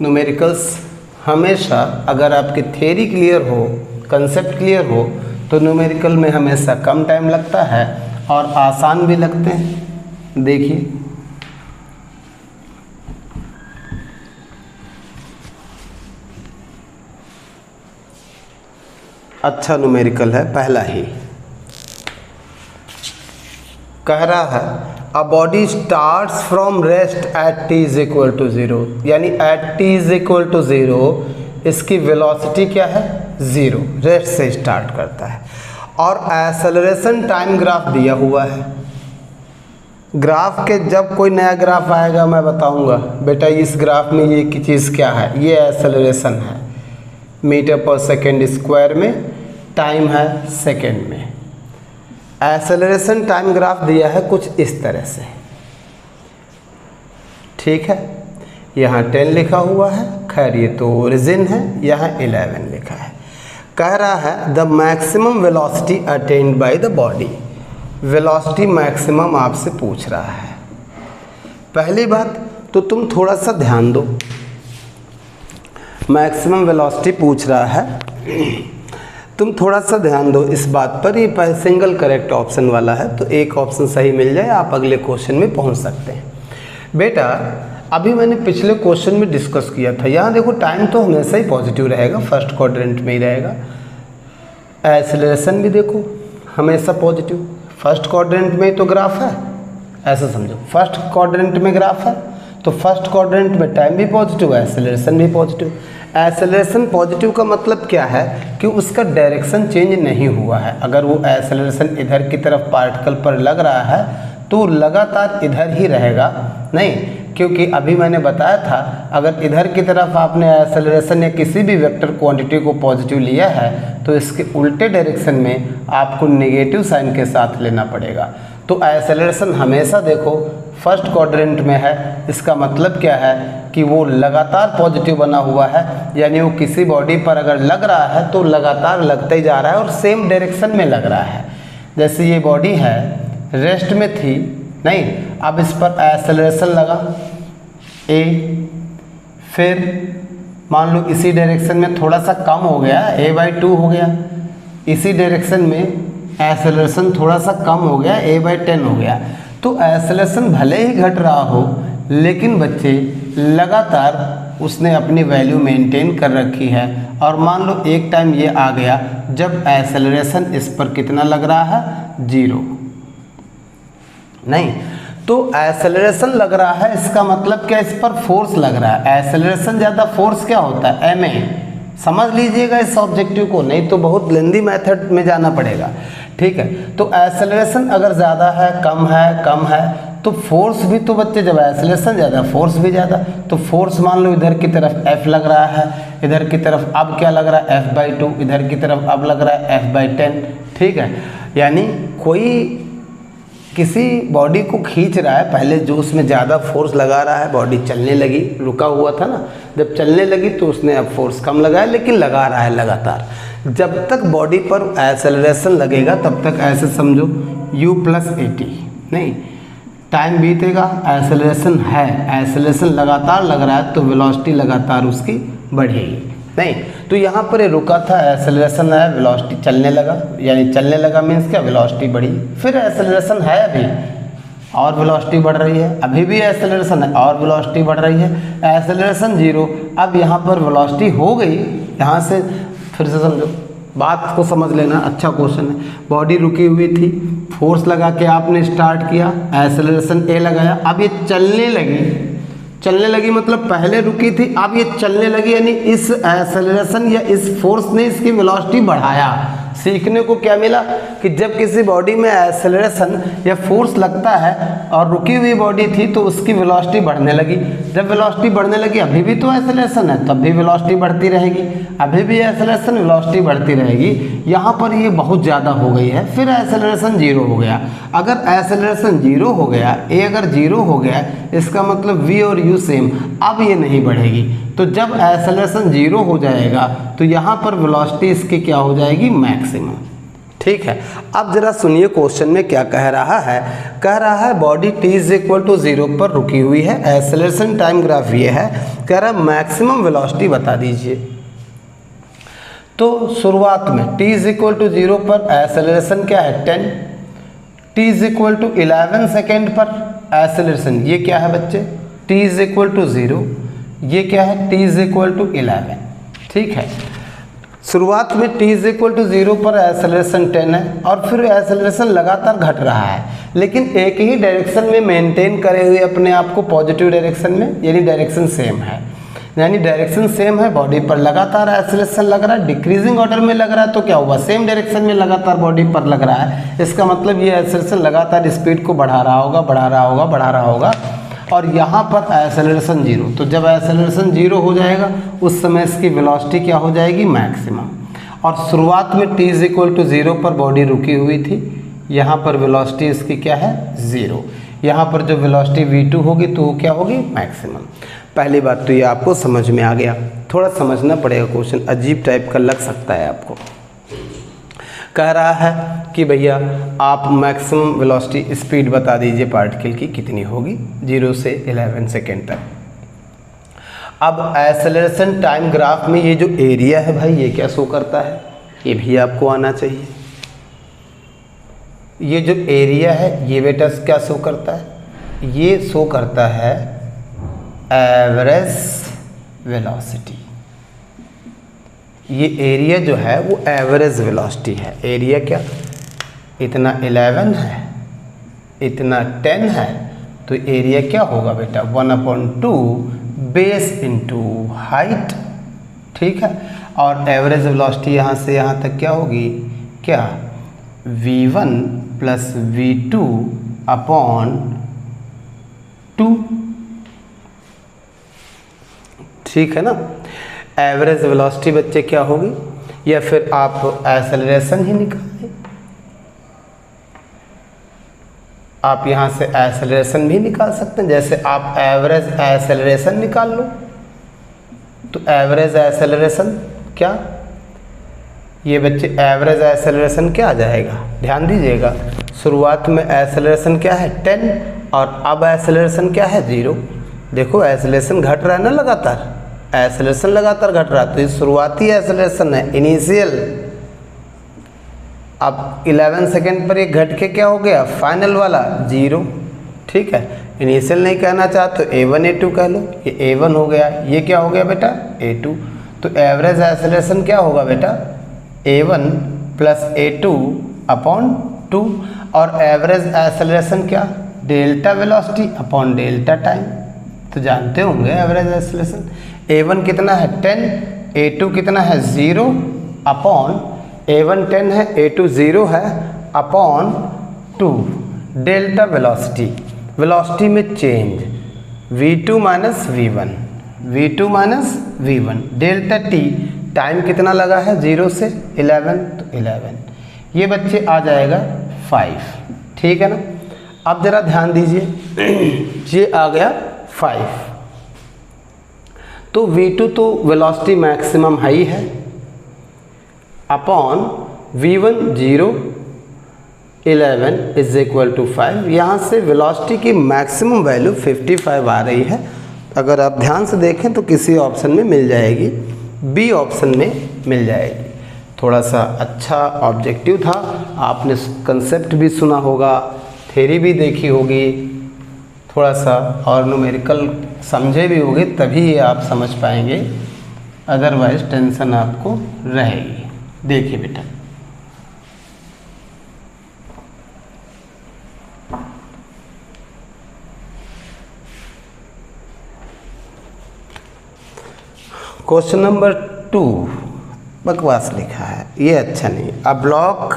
Speaker 1: न्यूमेरिकल्स हमेशा अगर आपकी थ्योरी क्लियर हो, कंसेप्ट क्लियर हो, तो न्यूमेरिकल में हमेशा कम टाइम लगता है और आसान भी लगते हैं। देखिए अच्छा न्यूमेरिकल है, पहला ही कह रहा है a body starts from rest at t is equal to 0, यानी at t is equal to 0 इसकी वेलोसिटी क्या है 0, रेस्ट से स्टार्ट करता है। और एक्सेलरेशन टाइम ग्राफ दिया हुआ है। ग्राफ के जब कोई नया ग्राफ आएगा मैं बताऊंगा बेटा इस ग्राफ में ये की चीज़ क्या है, ये एक्सेलरेशन है मीटर पर सेकेंड स्क्वायर में, टाइम है सेकेंड में। एक्सेलरेशन टाइम ग्राफ दिया है कुछ इस तरह से। ठीक है, यहाँ 10 लिखा हुआ है, खैर ये तो ओरिजिन है, यहाँ 11 लिखा है। कह रहा है the maximum velocity attend by the body, velocity maximum आपसे पूछ रहा है। पहली बात तो तुम थोड़ा सा ध्यान दो, मैक्सिमम वेलोसिटी पूछ रहा है, तुम थोड़ा सा ध्यान दो इस बात पर। ये सिंगल करेक्ट ऑप्शन वाला है, तो एक ऑप्शन सही मिल जाए आप अगले क्वेश्चन में पहुंच सकते हैं। बेटा अभी मैंने पिछले क्वेश्चन में डिस्कस किया था, यहाँ देखो टाइम तो हमेशा ही पॉजिटिव रहेगा, फर्स्ट क्वाड्रेंट में ही रहेगा। एक्सेलरेशन भी देखो हमेशा पॉजिटिव, फर्स्ट क्वाड्रेंट में तो ग्राफ है, ऐसा समझो फर्स्ट क्वाड्रेंट में ग्राफ है तो फर्स्ट क्वाड्रेंट में टाइम भी पॉजिटिव है, एक्सेलरेशन भी पॉजिटिव। एक्सेलरेशन पॉजिटिव का मतलब क्या है कि उसका डायरेक्शन चेंज नहीं हुआ है। अगर वो एक्सेलरेशन इधर की तरफ पार्टिकल पर लग रहा है तो लगातार इधर ही रहेगा, नहीं, क्योंकि अभी मैंने बताया था अगर इधर की तरफ आपने एक्सेलरेशन या किसी भी वेक्टर क्वांटिटी को पॉजिटिव लिया है तो इसके उल्टे डायरेक्शन में आपको नेगेटिव साइन के साथ लेना पड़ेगा। तो एक्सेलरेशन हमेशा देखो फर्स्ट क्वाड्रेंट में है, इसका मतलब क्या है कि वो लगातार पॉजिटिव बना हुआ है, यानी वो किसी बॉडी पर अगर लग रहा है तो लगातार लगता ही जा रहा है और सेम डायरेक्शन में लग रहा है। जैसे ये बॉडी है रेस्ट में थी, नहीं, अब इस पर एक्सेलरेशन लगा ए, फिर मान लो इसी डायरेक्शन में थोड़ा सा कम हो गया, a/2 हो गया, इसी डायरेक्शन में एक्सेलरेशन थोड़ा सा कम हो गया, a/10 हो गया। तो एक्सेलरेशन भले ही घट रहा हो लेकिन बच्चे लगातार उसने अपनी वैल्यू मेंटेन कर रखी है। और मान लो एक टाइम ये आ गया जब एक्सेलरेशन इस पर कितना लग रहा है 0, नहीं, तो एक्सेलरेशन लग रहा है इसका मतलब क्या, इस पर फोर्स लग रहा है। एक्सेलरेशन ज़्यादा फोर्स क्या होता है ma, समझ लीजिएगा इस ऑब्जेक्टिव को, नहीं तो बहुत लेंदी मेथड में जाना पड़ेगा। ठीक है, तो एक्सेलरेशन अगर ज़्यादा है कम है तो फोर्स भी तो बच्चे, जब एक्सेलरेशन ज़्यादा फोर्स भी ज़्यादा, तो फोर्स मान लो इधर की तरफ F लग रहा है, इधर की तरफ अब क्या लग रहा है F/2, इधर की तरफ अब लग रहा है F/10। ठीक है, यानी कोई किसी बॉडी को खींच रहा है, पहले जो उसमें ज़्यादा फोर्स लगा रहा है, बॉडी चलने लगी, रुका हुआ था ना, जब चलने लगी तो उसने अब फोर्स कम लगाया, लेकिन लगा रहा है लगातार। जब तक बॉडी पर एक्सेलरेशन लगेगा तब तक ऐसे समझो u+at, नहीं टाइम बीतेगा, एक्सेलरेशन है, एक्सेलरेशन लगातार लग रहा है तो वेलोसिटी लगातार उसकी बढ़ेगी, नहीं तो यहाँ पर ये रुका था, एक्सेलरेशन है, वेलोसिटी चलने लगा, यानी चलने लगा मीन्स क्या, वेलोसिटी बढ़ी, फिर एक्सेलरेशन है अभी और वेलोसिटी बढ़ रही है, अभी भी एक्सेलरेशन है और वेलोसिटी बढ़ रही है, एक्सेलरेशन 0, अब यहाँ पर वेलोसिटी हो गई, यहाँ से फिर से समझो बात को समझ लेना, अच्छा क्वेश्चन है। बॉडी रुकी हुई थी, फोर्स लगा के आपने स्टार्ट किया, एक्सेलरेशन a लगाया, अब ये चलने लगी मतलब पहले रुकी थी, अब ये चलने लगी, यानी इस एक्सेलरेशन या इस फोर्स ने इसकी वेलोसिटी बढ़ाया। सीखने को क्या मिला कि जब किसी बॉडी में एक्सेलरेशन या फोर्स लगता है और रुकी हुई बॉडी थी तो उसकी वेलोसिटी बढ़ने लगी, जब वेलोसिटी बढ़ने लगी, अभी भी तो एक्सेलरेशन है तब भी वेलोसिटी बढ़ती रहेगी, अभी भी एक्सेलरेशन वेलोसिटी बढ़ती रहेगी। यहाँ पर ये बहुत ज़्यादा हो गई है, फिर एक्सेलरेशन 0 हो गया। अगर एक्सेलरेशन 0 हो गया, a अगर 0 हो गया, इसका मतलब v और u सेम, अब ये नहीं बढ़ेगी। तो जब एक्सेलरेशन 0 हो जाएगा तो यहाँ पर वेलोसिटी इसकी क्या हो जाएगी, मैक्सिमम। ठीक है, अब जरा सुनिए क्वेश्चन में क्या कह रहा है बॉडी t = 0 पर रुकी हुई है, एक्सेलरेशन टाइम ग्राफ ये है, कह रहा है मैक्सिमम वेलोसिटी बता दीजिए। तो शुरुआत में t = 0 पर एक्सेलरेशन क्या है 10, t = 11 सेकेंड पर एक्सेलरेशन ये क्या है बच्चे, t = 0, ये क्या है t = 11। ठीक है, शुरुआत में t = 0 पर एक्सेलरेशन 10 है और फिर एक्सेलरेशन लगातार घट रहा है, लेकिन एक ही डायरेक्शन में मेंटेन करे हुए अपने आप को, पॉजिटिव डायरेक्शन में, यानी डायरेक्शन सेम है, बॉडी पर लगातार एक्सेलरेशन लग रहा है, डिक्रीजिंग ऑर्डर में लग रहा है, तो क्या हुआ, सेम डायरेक्शन में लगातार बॉडी पर लग रहा है, इसका मतलब ये एक्सेलरेशन लगातार स्पीड को बढ़ा रहा होगा और यहाँ पर एक्सेलरेशन 0, तो जब एक्सेलरेशन 0 हो जाएगा उस समय इसकी वेलोसिटी क्या हो जाएगी, मैक्सिमम। और शुरुआत में t = 0 पर बॉडी रुकी हुई थी, यहाँ पर वेलोसिटी इसकी क्या है 0, यहाँ पर जो वेलोसिटी v2 होगी तो वो क्या होगी, मैक्सिमम। पहली बात तो ये आपको समझ में आ गया, थोड़ा समझना पड़ेगा, क्वेश्चन अजीब टाइप का लग सकता है आपको। कह रहा है कि भैया आप मैक्सिमम वेलोसिटी स्पीड बता दीजिए पार्टिकल की कितनी होगी 0 से 11 सेकेंड तक। अब एक्सेलरेशन टाइम ग्राफ में ये जो एरिया है भाई, ये क्या शो करता है, ये भी आपको आना चाहिए। ये जो एरिया है ये बेटा क्या शो करता है, ये शो करता है एवरेज वेलोसिटी। ये एरिया जो है वो एवरेज वेलोसिटी है। एरिया क्या, इतना 11 है, इतना 10 है, तो एरिया क्या होगा बेटा 1/2 बेस इंटू हाइट। ठीक है, और एवरेज वेलोसिटी यहाँ से यहाँ तक क्या होगी, क्या v1 + v2 अपॉन 2। ठीक है ना, एवरेज वेलोसिटी बच्चे क्या होगी, या फिर आप एक्सेलरेशन ही निकालें, आप यहाँ से एक्सेलरेशन भी निकाल सकते हैं। जैसे आप एवरेज एक्सेलरेशन निकाल लो, तो एवरेज एक्सेलरेशन क्या, ये बच्चे एवरेज एक्सेलरेशन क्या आ जाएगा, ध्यान दीजिएगा, शुरुआत में एक्सेलरेशन क्या है 10 और अब एक्सेलरेशन क्या है 0। देखो एक्सेलरेशन घट रहा है ना, लगातार एक्सेलरेशन लगातार घट रहा है, तो ये शुरुआती एक्सेलरेशन है, इनिशियल। अब 11 सेकेंड पर ये घट के क्या हो गया, फाइनल वाला 0। ठीक है, इनिशियल नहीं कहना चाहते तो a1 a2 कह लो, ये a1 हो गया, ये क्या हो गया बेटा a2। तो एवरेज एक्सेलरेशन क्या होगा बेटा a1 + a2 अपॉन 2, और एवरेज एक्सेलरेशन क्या, delta velocity upon delta time. तो जानते होंगे एवरेज एक्सेलरेशन, a1 कितना है 10, a2 कितना है 0 अपॉन, a1 10 है, a2 0 है, अपॉन 2 डेल्टा वेलोसिटी, वेलोसिटी में change v2 - v1 delta t, time कितना लगा है 0 से 11, तो 11, ये बच्चे आ जाएगा 5। ठीक है ना, अब जरा ध्यान दीजिए, ये आ गया 5, तो v2 तो वेलोसिटी मैक्सिमम हाई है, upon v1 0 11 is equal to 5। यहाँ से वेलोसिटी की मैक्सिमम वैल्यू 55 आ रही है। अगर आप ध्यान से देखें तो किसी ऑप्शन में मिल जाएगी, बी ऑप्शन में मिल जाएगी। थोड़ा सा अच्छा ऑब्जेक्टिव था, आपने कंसेप्ट भी सुना होगा, थ्योरी भी देखी होगी, थोड़ा सा और न्यूमेरिकल समझे भी होंगे, तभी ये आप समझ पाएंगे, अदरवाइज टेंशन आपको रहेगी। देखिए बेटा, क्वेश्चन नंबर 2 बकवास लिखा है, ये अच्छा नहीं। A block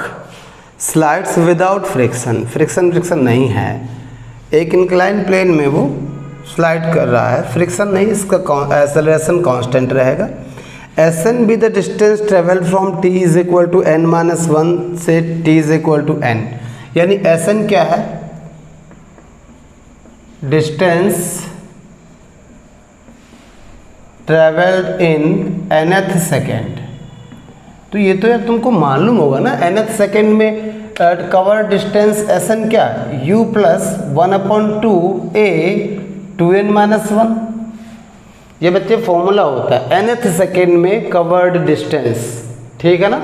Speaker 1: slides without friction, friction नहीं है, एक इंक्लाइन प्लेन में वो स्लाइड कर रहा है, फ्रिक्शन नहीं, इसका एक्सेलरेशन कांस्टेंट रहेगा। N be the distance travel from t is equal to n minus 1 से t is equal to n, यानी एन क्या है, distance travelled in nth second. तो ये तो यार तुमको मालूम होगा ना, nth सेकेंड में कवर डिस्टेंस एन क्या, u plus 1/2 a 2n minus 1। ये बच्चे फॉर्मूला होता है nth सेकेंड में कवर्ड डिस्टेंस, ठीक है ना,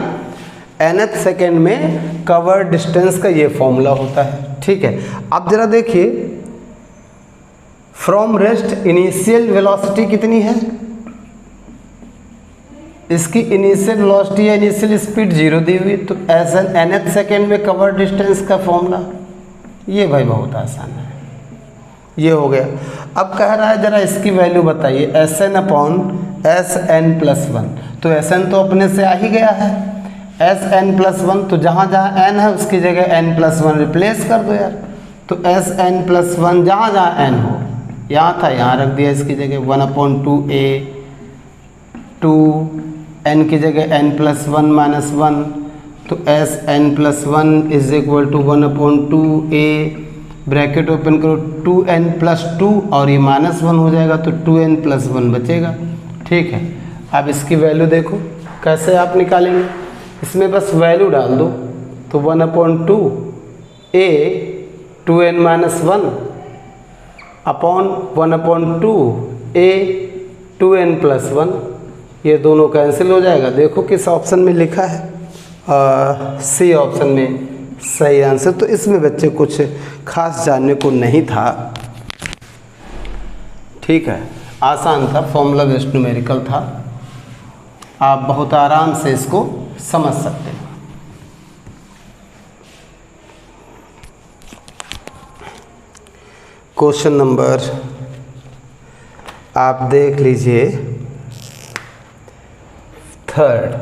Speaker 1: nth सेकेंड में कवर्ड डिस्टेंस का ये फॉर्मूला होता है, ठीक है। अब जरा देखिए, फ्रॉम रेस्ट इनिशियल वेलोसिटी कितनी है, इसकी इनिशियल वेलोसिटी या इनिशियल स्पीड 0 दी हुई, तो एस एन nth सेकेंड में कवर डिस्टेंस का फॉर्मूला, ये भाई बहुत आसान है, ये हो गया। अब कह रहा है जरा इसकी वैल्यू बताइए, s n upon s n plus 1, तो एस एन तो अपने से आ ही गया है, एस एन प्लस 1, तो जहाँ जहाँ एन है उसकी जगह एन प्लस 1 रिप्लेस कर दो यार, तो एस एन प्लस 1 जहाँ जहाँ एन हो, यहाँ था यहाँ रख दिया इसकी जगह 1/2 a 2 n की जगह n प्लस 1 माइनस 1, तो s n plus 1 is equal to 1/2 a, bracket open करो 2n प्लस 2 और ये माइनस 1 हो जाएगा, तो 2n प्लस 1 बचेगा, ठीक है। अब इसकी वैल्यू देखो कैसे आप निकालेंगे, इसमें बस वैल्यू डाल दो, तो 1/2 a 2n minus 1 upon 1/2 a 2n plus 1, ये दोनों कैंसिल हो जाएगा। देखो किस ऑप्शन में लिखा है, सी ऑप्शन में सही आंसर। तो इसमें बच्चे कुछ खास जानने को नहीं था, ठीक है, आसान था, फॉर्मूला बेस्ड न्यूमेरिकल था, आप बहुत आराम से इसको समझ सकते हैं। क्वेश्चन नंबर आप देख लीजिए 3rd,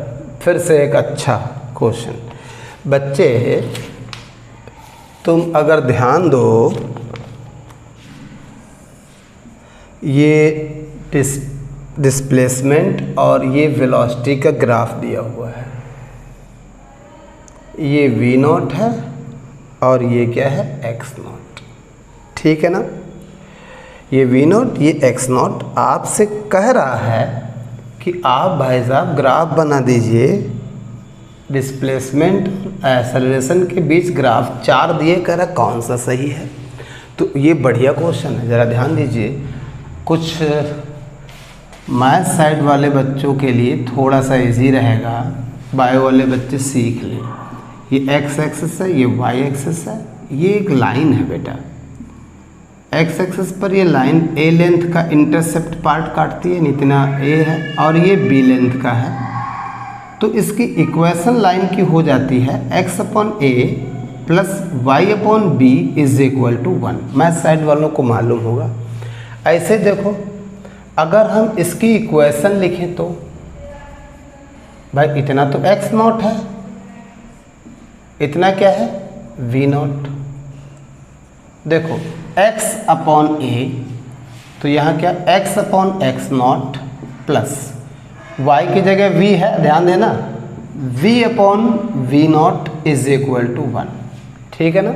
Speaker 1: फिर से एक अच्छा क्वेश्चन। बच्चे तुम अगर ध्यान दो, ये डिस्प्लेसमेंट और ये वेलोसिटी का ग्राफ दिया हुआ है, ये v0 है और ये क्या है x0, ठीक है ना, ये v0 ये x0। आपसे कह रहा है कि आप भाई साहब ग्राफ बना दीजिए, डिस्प्लेसमेंट एक्सेलरेशन के बीच ग्राफ 4 दिए, कह रहा कौन सा सही है। तो ये बढ़िया क्वेश्चन है, ज़रा ध्यान दीजिए, कुछ मैथ साइड वाले बच्चों के लिए थोड़ा सा इजी रहेगा, बायो वाले बच्चे सीख लें। ये एक्स एक्सिस है, ये वाई एक्सिस है, ये एक लाइन है बेटा, एक्स एक्सिस पर ये लाइन ए लेंथ का इंटरसेप्ट पार्ट काटती है, इतना ए है, और ये बी लेंथ का है, तो इसकी इक्वेशन लाइन की हो जाती है x upon a plus y upon b is equal to 1। Math side वालों को मालूम होगा। ऐसे देखो, अगर हम इसकी इक्वेशन लिखें तो भाई इतना तो x0 है, इतना क्या है v0। देखो x अपॉन ए, तो यहाँ क्या x upon x0 plus y की जगह v है, ध्यान देना, v upon v0 is equal to 1, ठीक है ना।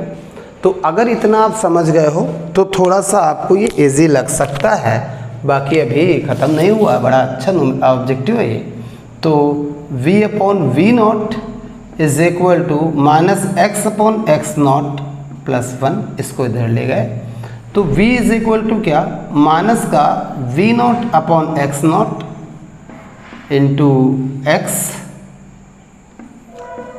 Speaker 1: तो अगर इतना आप समझ गए हो तो थोड़ा सा आपको ये इजी लग सकता है, बाकी अभी ख़त्म नहीं हुआ, बड़ा अच्छा ऑब्जेक्टिव है ये। तो v upon v naught is equal to minus x upon x naught plus 1, इसको इधर ले गए तो v इज इक्वल टू क्या, माइनस का v naught upon x naught into x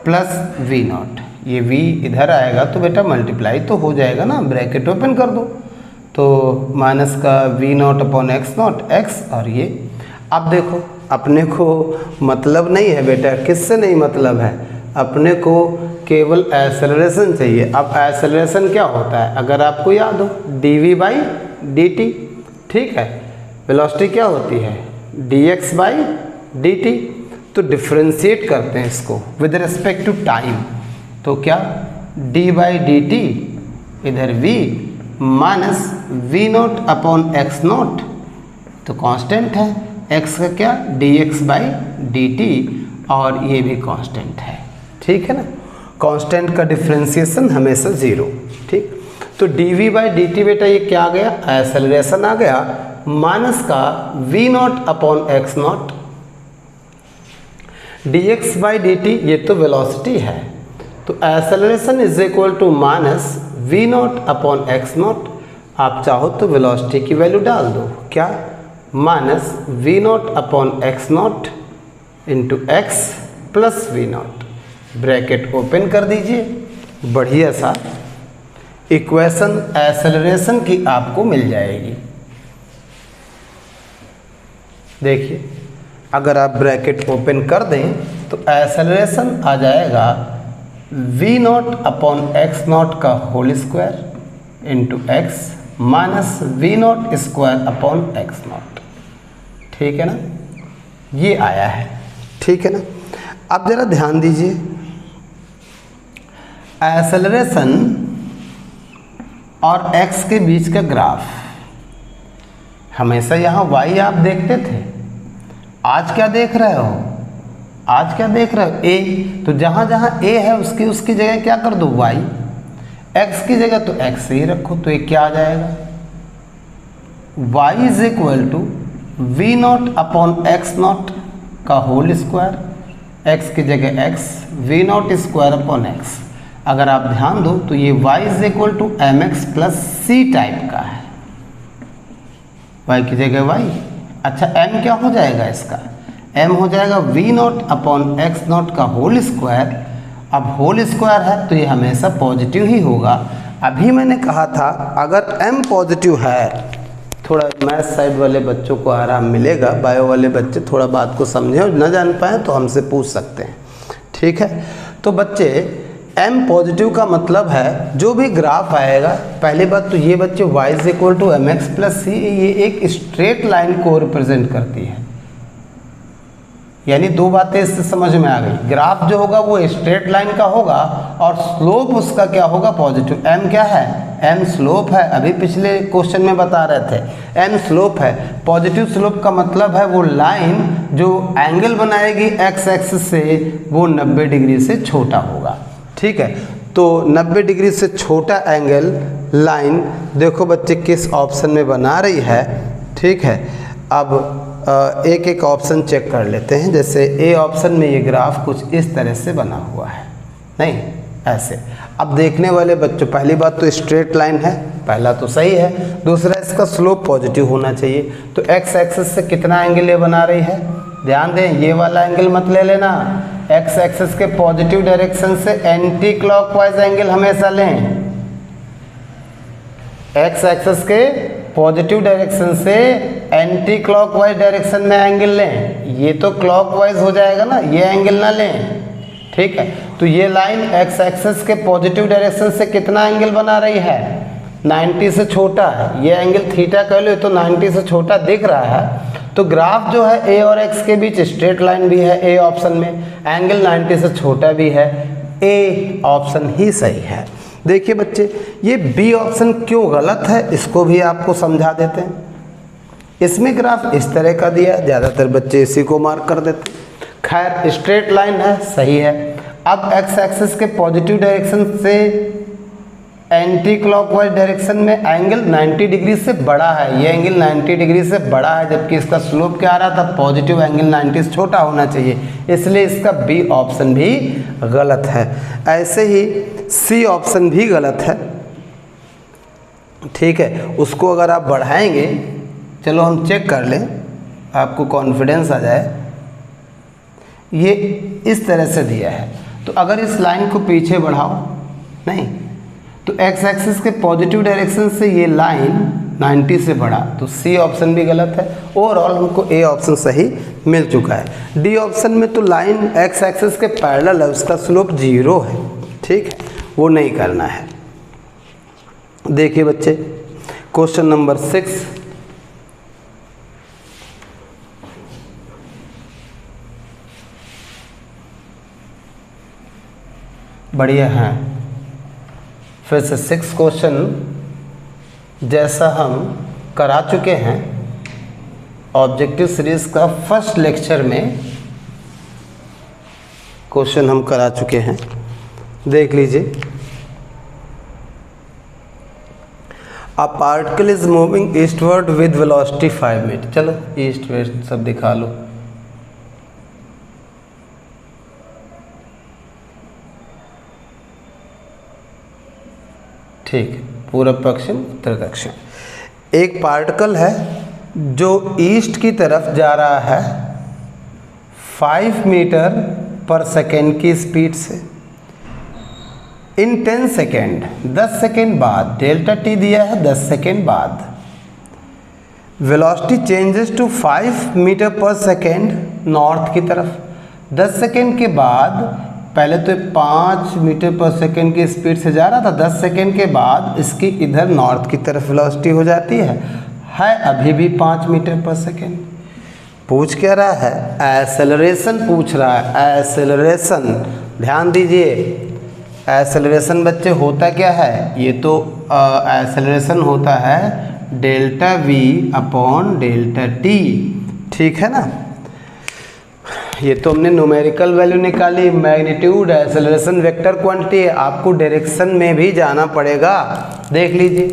Speaker 1: plus v naught. ये v इधर आएगा तो बेटा मल्टीप्लाई तो हो जाएगा ना, ब्रैकेट ओपन कर दो, तो माइनस का v naught upon x naught x, और ये अब देखो अपने को मतलब नहीं है बेटा, किससे नहीं मतलब है, अपने को केवल एक्सेलरेशन चाहिए। अब एक्सेलरेशन क्या होता है अगर आपको याद हो, dv बाई dt, ठीक है। वेलोसिटी क्या होती है, dx बाई dt। तो डिफ्रेंशिएट करते हैं इसको विद रिस्पेक्ट टू टाइम, तो क्या d बाई डी टी इधर v minus v naught upon x naught, तो कांस्टेंट है, x का क्या dx बाई डी टी, और ये भी कांस्टेंट है, ठीक है ना। कांस्टेंट का डिफ्रेंशिएशन हमेशा 0, ठीक। तो dv बाई डी टी बेटा ये क्या आ गया, एक्सेलरेशन आ गया, माइनस का v naught upon x naught, dx by d t ये तो वेलोसिटी है, तो acceleration is equal to minus we naught upon x naught. आप चाहो तो वेलोसिटी की वैल्यू डाल दो, क्या, minus we naught upon x naught into x plus v naught, bracket open कर दीजिए, बढ़िया सा इक्वेशन एक्सेलरेशन की आपको मिल जाएगी। देखिए अगर आप ब्रैकेट ओपन कर दें तो एक्सेलरेशन आ जाएगा we naught upon x naught का whole square into X minus we naught square upon x naught, ठीक है ना, ये आया है, ठीक है ना। अब जरा ध्यान दीजिए, एक्सेलरेशन और एक्स के बीच का ग्राफ, हमेशा यहाँ वाई आप देखते थे, आज क्या देख रहे हो, आज क्या देख रहे हो, ए, तो जहाँ जहाँ ए है उसकी जगह क्या कर दो वाई, एक्स की जगह तो एक्स ही रखो, तो ये क्या आ जाएगा, y is equal to v naught upon x naught का होल स्क्वायर, एक्स की जगह x, v naught square upon x. अगर आप ध्यान दो तो ये y is equal to M x plus c type का है, y की जगह y, अच्छा m क्या हो जाएगा इसका, m हो जाएगा we naught upon x naught का होल स्क्वायर। अब होल स्क्वायर है तो ये हमेशा पॉजिटिव ही होगा। अभी मैंने कहा था अगर m पॉजिटिव है, थोड़ा मैथ साइड वाले बच्चों को आराम मिलेगा, बायो वाले बच्चे थोड़ा बात को समझें और न जान पाए तो हमसे पूछ सकते हैं, ठीक है। तो बच्चे m पॉजिटिव का मतलब है जो भी ग्राफ आएगा, पहली बात तो ये बच्चे y is equal to M x plus C, ये एक स्ट्रेट लाइन को रिप्रेजेंट करती है, यानी दो बातें इससे समझ में आ गई। ग्राफ जो होगा वो स्ट्रेट लाइन का होगा और स्लोप उसका क्या होगा, पॉजिटिव। m क्या है, m स्लोप है, अभी पिछले क्वेश्चन में बता रहे थे m स्लोप है। पॉजिटिव स्लोप का मतलब है वो लाइन जो एंगल बनाएगी x एक्सिस से वो 90 डिग्री से छोटा होगा, ठीक है। तो 90 डिग्री से छोटा एंगल लाइन देखो बच्चे किस ऑप्शन में बना रही है, ठीक है। अब एक एक ऑप्शन चेक कर लेते हैं। जैसे ए ऑप्शन में ये ग्राफ कुछ इस तरह से बना हुआ है, नहीं ऐसे। अब देखने वाले बच्चों, पहली बात तो स्ट्रेट लाइन है, पहला तो सही है, दूसरा इसका स्लोप पॉजिटिव होना चाहिए। तो एक्स एक्सिस से कितना एंगल ये बना रही है, ध्यान दें ये वाला एंगल मत ले लेना, एक्स एक्सिस के पॉजिटिव डायरेक्शन से एंटी क्लॉकवाइज एंगल हमेशा लें। एक्स एक्सिस के पॉजिटिव डायरेक्शन से एंटी क्लॉकवाइज डायरेक्शन में एंगल लें, ये तो क्लॉकवाइज हो जाएगा ना, ये एंगल ना लें, ठीक है। तो ये लाइन एक्स एक्सिस के पॉजिटिव डायरेक्शन से कितना एंगल बना रही है, 90 से छोटा है, ये एंगल थीटा कह लो, तो 90 से छोटा दिख रहा है। तो ग्राफ जो है ए और एक्स के बीच स्ट्रेट लाइन भी है ए ऑप्शन में, एंगल 90 से छोटा भी है, ए ऑप्शन ही सही है। देखिए बच्चे ये बी ऑप्शन क्यों गलत है इसको भी आपको समझा देते हैं। इसमें ग्राफ इस तरह का दिया, ज़्यादातर बच्चे इसी को मार्क कर देते हैं। खैर स्ट्रेट लाइन है, सही है। अब एक्स एक्सिस के पॉजिटिव डायरेक्शन से एंटी क्लॉकवाइज डायरेक्शन में एंगल 90 डिग्री से बड़ा है, ये एंगल 90 डिग्री से बड़ा है, जबकि इसका स्लोप क्या आ रहा था, पॉजिटिव एंगल 90 से छोटा होना चाहिए, इसलिए इसका बी ऑप्शन भी गलत है। ऐसे ही सी ऑप्शन भी गलत है, ठीक है। उसको अगर आप बढ़ाएंगे, चलो हम चेक कर लें, आपको कॉन्फिडेंस आ जाए। ये इस तरह से दिया है, तो अगर इस लाइन को पीछे बढ़ाओ, नहीं तो एक्स एक्सिस के पॉजिटिव डायरेक्शन से ये लाइन 90 से बढ़ा, तो सी ऑप्शन भी गलत है। ओवरऑल हमको ए ऑप्शन सही मिल चुका है। डी ऑप्शन में तो लाइन एक्स एक्सिस के पैरेलल है, उसका स्लोप 0 है, ठीक है, वो नहीं करना है। देखिए बच्चे, क्वेश्चन नंबर 6, बढ़िया है। फिर से 6 क्वेश्चन जैसा हम करा चुके हैं ऑब्जेक्टिव सीरीज का फर्स्ट लेक्चर में, क्वेश्चन हम करा चुके हैं, देख लीजिए। A particle is moving eastward with velocity 5 metre, चलो ईस्ट वेस्ट सब दिखा लो। ठीक है, पूर्व पश्चिम उत्तर दक्षिण। एक पार्टिकल है जो ईस्ट की तरफ जा रहा है 5 मीटर पर सेकेंड की स्पीड से। इन 10 सेकेंड, 10 सेकेंड बाद, डेल्टा टी दिया है 10 सेकेंड बाद, वेलोसिटी चेंजेस टू 5 मीटर पर सेकेंड नॉर्थ की तरफ। 10 सेकेंड के बाद, पहले तो 5 मीटर पर सेकेंड की स्पीड से जा रहा था, 10 सेकेंड के बाद इसकी इधर नॉर्थ की तरफ वेलोसिटी हो जाती है अभी भी 5 मीटर पर सेकेंड। पूछ क्या रहा है, एक्सेलरेशन पूछ रहा है, एक्सेलरेशन। ध्यान दीजिए, एक्सेलरेशन बच्चे होता क्या है, ये तो एक्सेलरेशन होता है delta we upon delta T, ठीक है ना। ये तो हमने न्यूमेरिकल वैल्यू निकाली, मैग्नीट्यूड एक्सेलरेशन वेक्टर क्वांटिटी है, आपको डायरेक्शन में भी जाना पड़ेगा। देख लीजिए,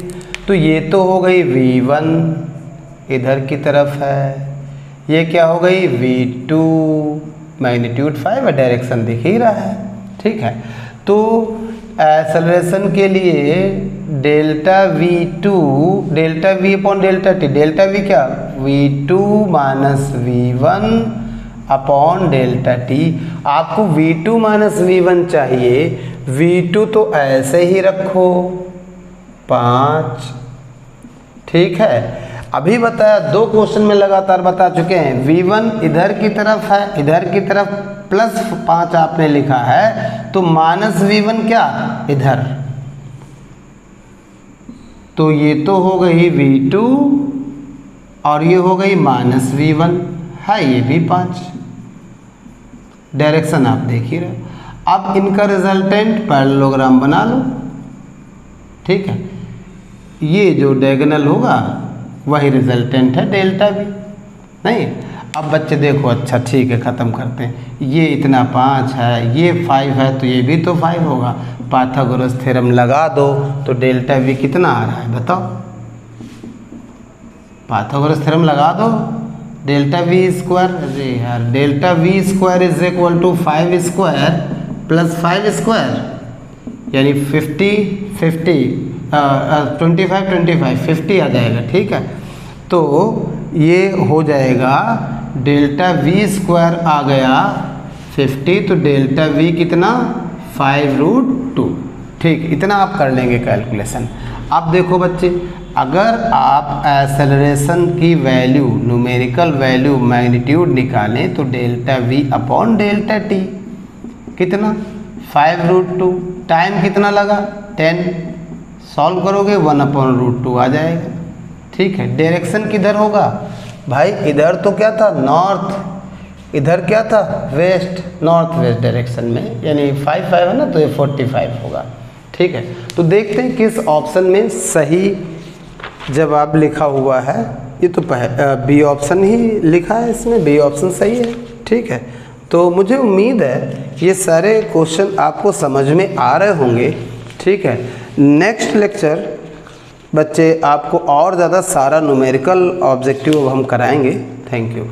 Speaker 1: तो ये तो हो गई v1 इधर की तरफ है, ये क्या हो गई v2, मैग्नीट्यूड 5 है, डायरेक्शन दिख ही रहा है, ठीक है। तो एक्सेलरेशन के लिए delta v2, delta v upon delta T, delta v क्या, v2 minus v1 upon delta T. आपको v2 माइनस v1 चाहिए, v2 तो ऐसे ही रखो 5, ठीक है। अभी बताया, 2 क्वेश्चन में लगातार बता चुके हैं, v1 इधर की तरफ है, इधर की तरफ प्लस 5 आपने लिखा है, तो माइनस v1 क्या, इधर, तो ये तो हो गई v2 और ये हो गई माइनस v1 है, ये भी 5, डायरेक्शन आप देख ही रहे। अब इनका रिजल्टेंट पैरेललोग्राम बना लो, ठीक है। ये जो डायगोनल होगा वही रिजल्टेंट है डेल्टा भी, नहीं। अब बच्चे देखो, अच्छा ठीक है, ख़त्म करते हैं। ये इतना 5 है, ये 5 है, तो ये भी तो 5 होगा। पाइथागोरस थ्योरम लगा दो तो डेल्टा वी कितना आ रहा है बताओ, पाइथागोरस थ्योरम लगा दो, डेल्टा वी स्क्वायर, अरे यार, delta v square is equal to 5 square plus 5 square, यानी 50 आ जाएगा, ठीक है। तो ये हो जाएगा डेल्टा वी स्क्वायर आ गया 50, तो डेल्टा वी कितना 5√2, ठीक, इतना आप कर लेंगे कैलकुलेशन। अब देखो बच्चे, अगर आप एक्सेलरेशन की वैल्यू, न्यूमेरिकल वैल्यू, मैग्नीट्यूड निकालें तो delta we upon delta T कितना 5√2, टाइम कितना लगा 10, सॉल्व करोगे 1/√2 आ जाएगा, ठीक है। डायरेक्शन किधर होगा भाई, इधर तो क्या था नॉर्थ, इधर क्या था वेस्ट, नॉर्थ वेस्ट डायरेक्शन में, यानी 5 है ना, तो ये 45 होगा, ठीक है। तो देखते हैं किस ऑप्शन में सही जवाब लिखा हुआ है। ये तो बी ऑप्शन ही लिखा है इसमें, बी ऑप्शन सही है, ठीक है। तो मुझे उम्मीद है ये सारे क्वेश्चन आपको समझ में आ रहे होंगे, ठीक है। नेक्स्ट लेक्चर बच्चे आपको और ज़्यादा सारा न्यूमेरिकल ऑब्जेक्टिव हम कराएंगे। Thank you.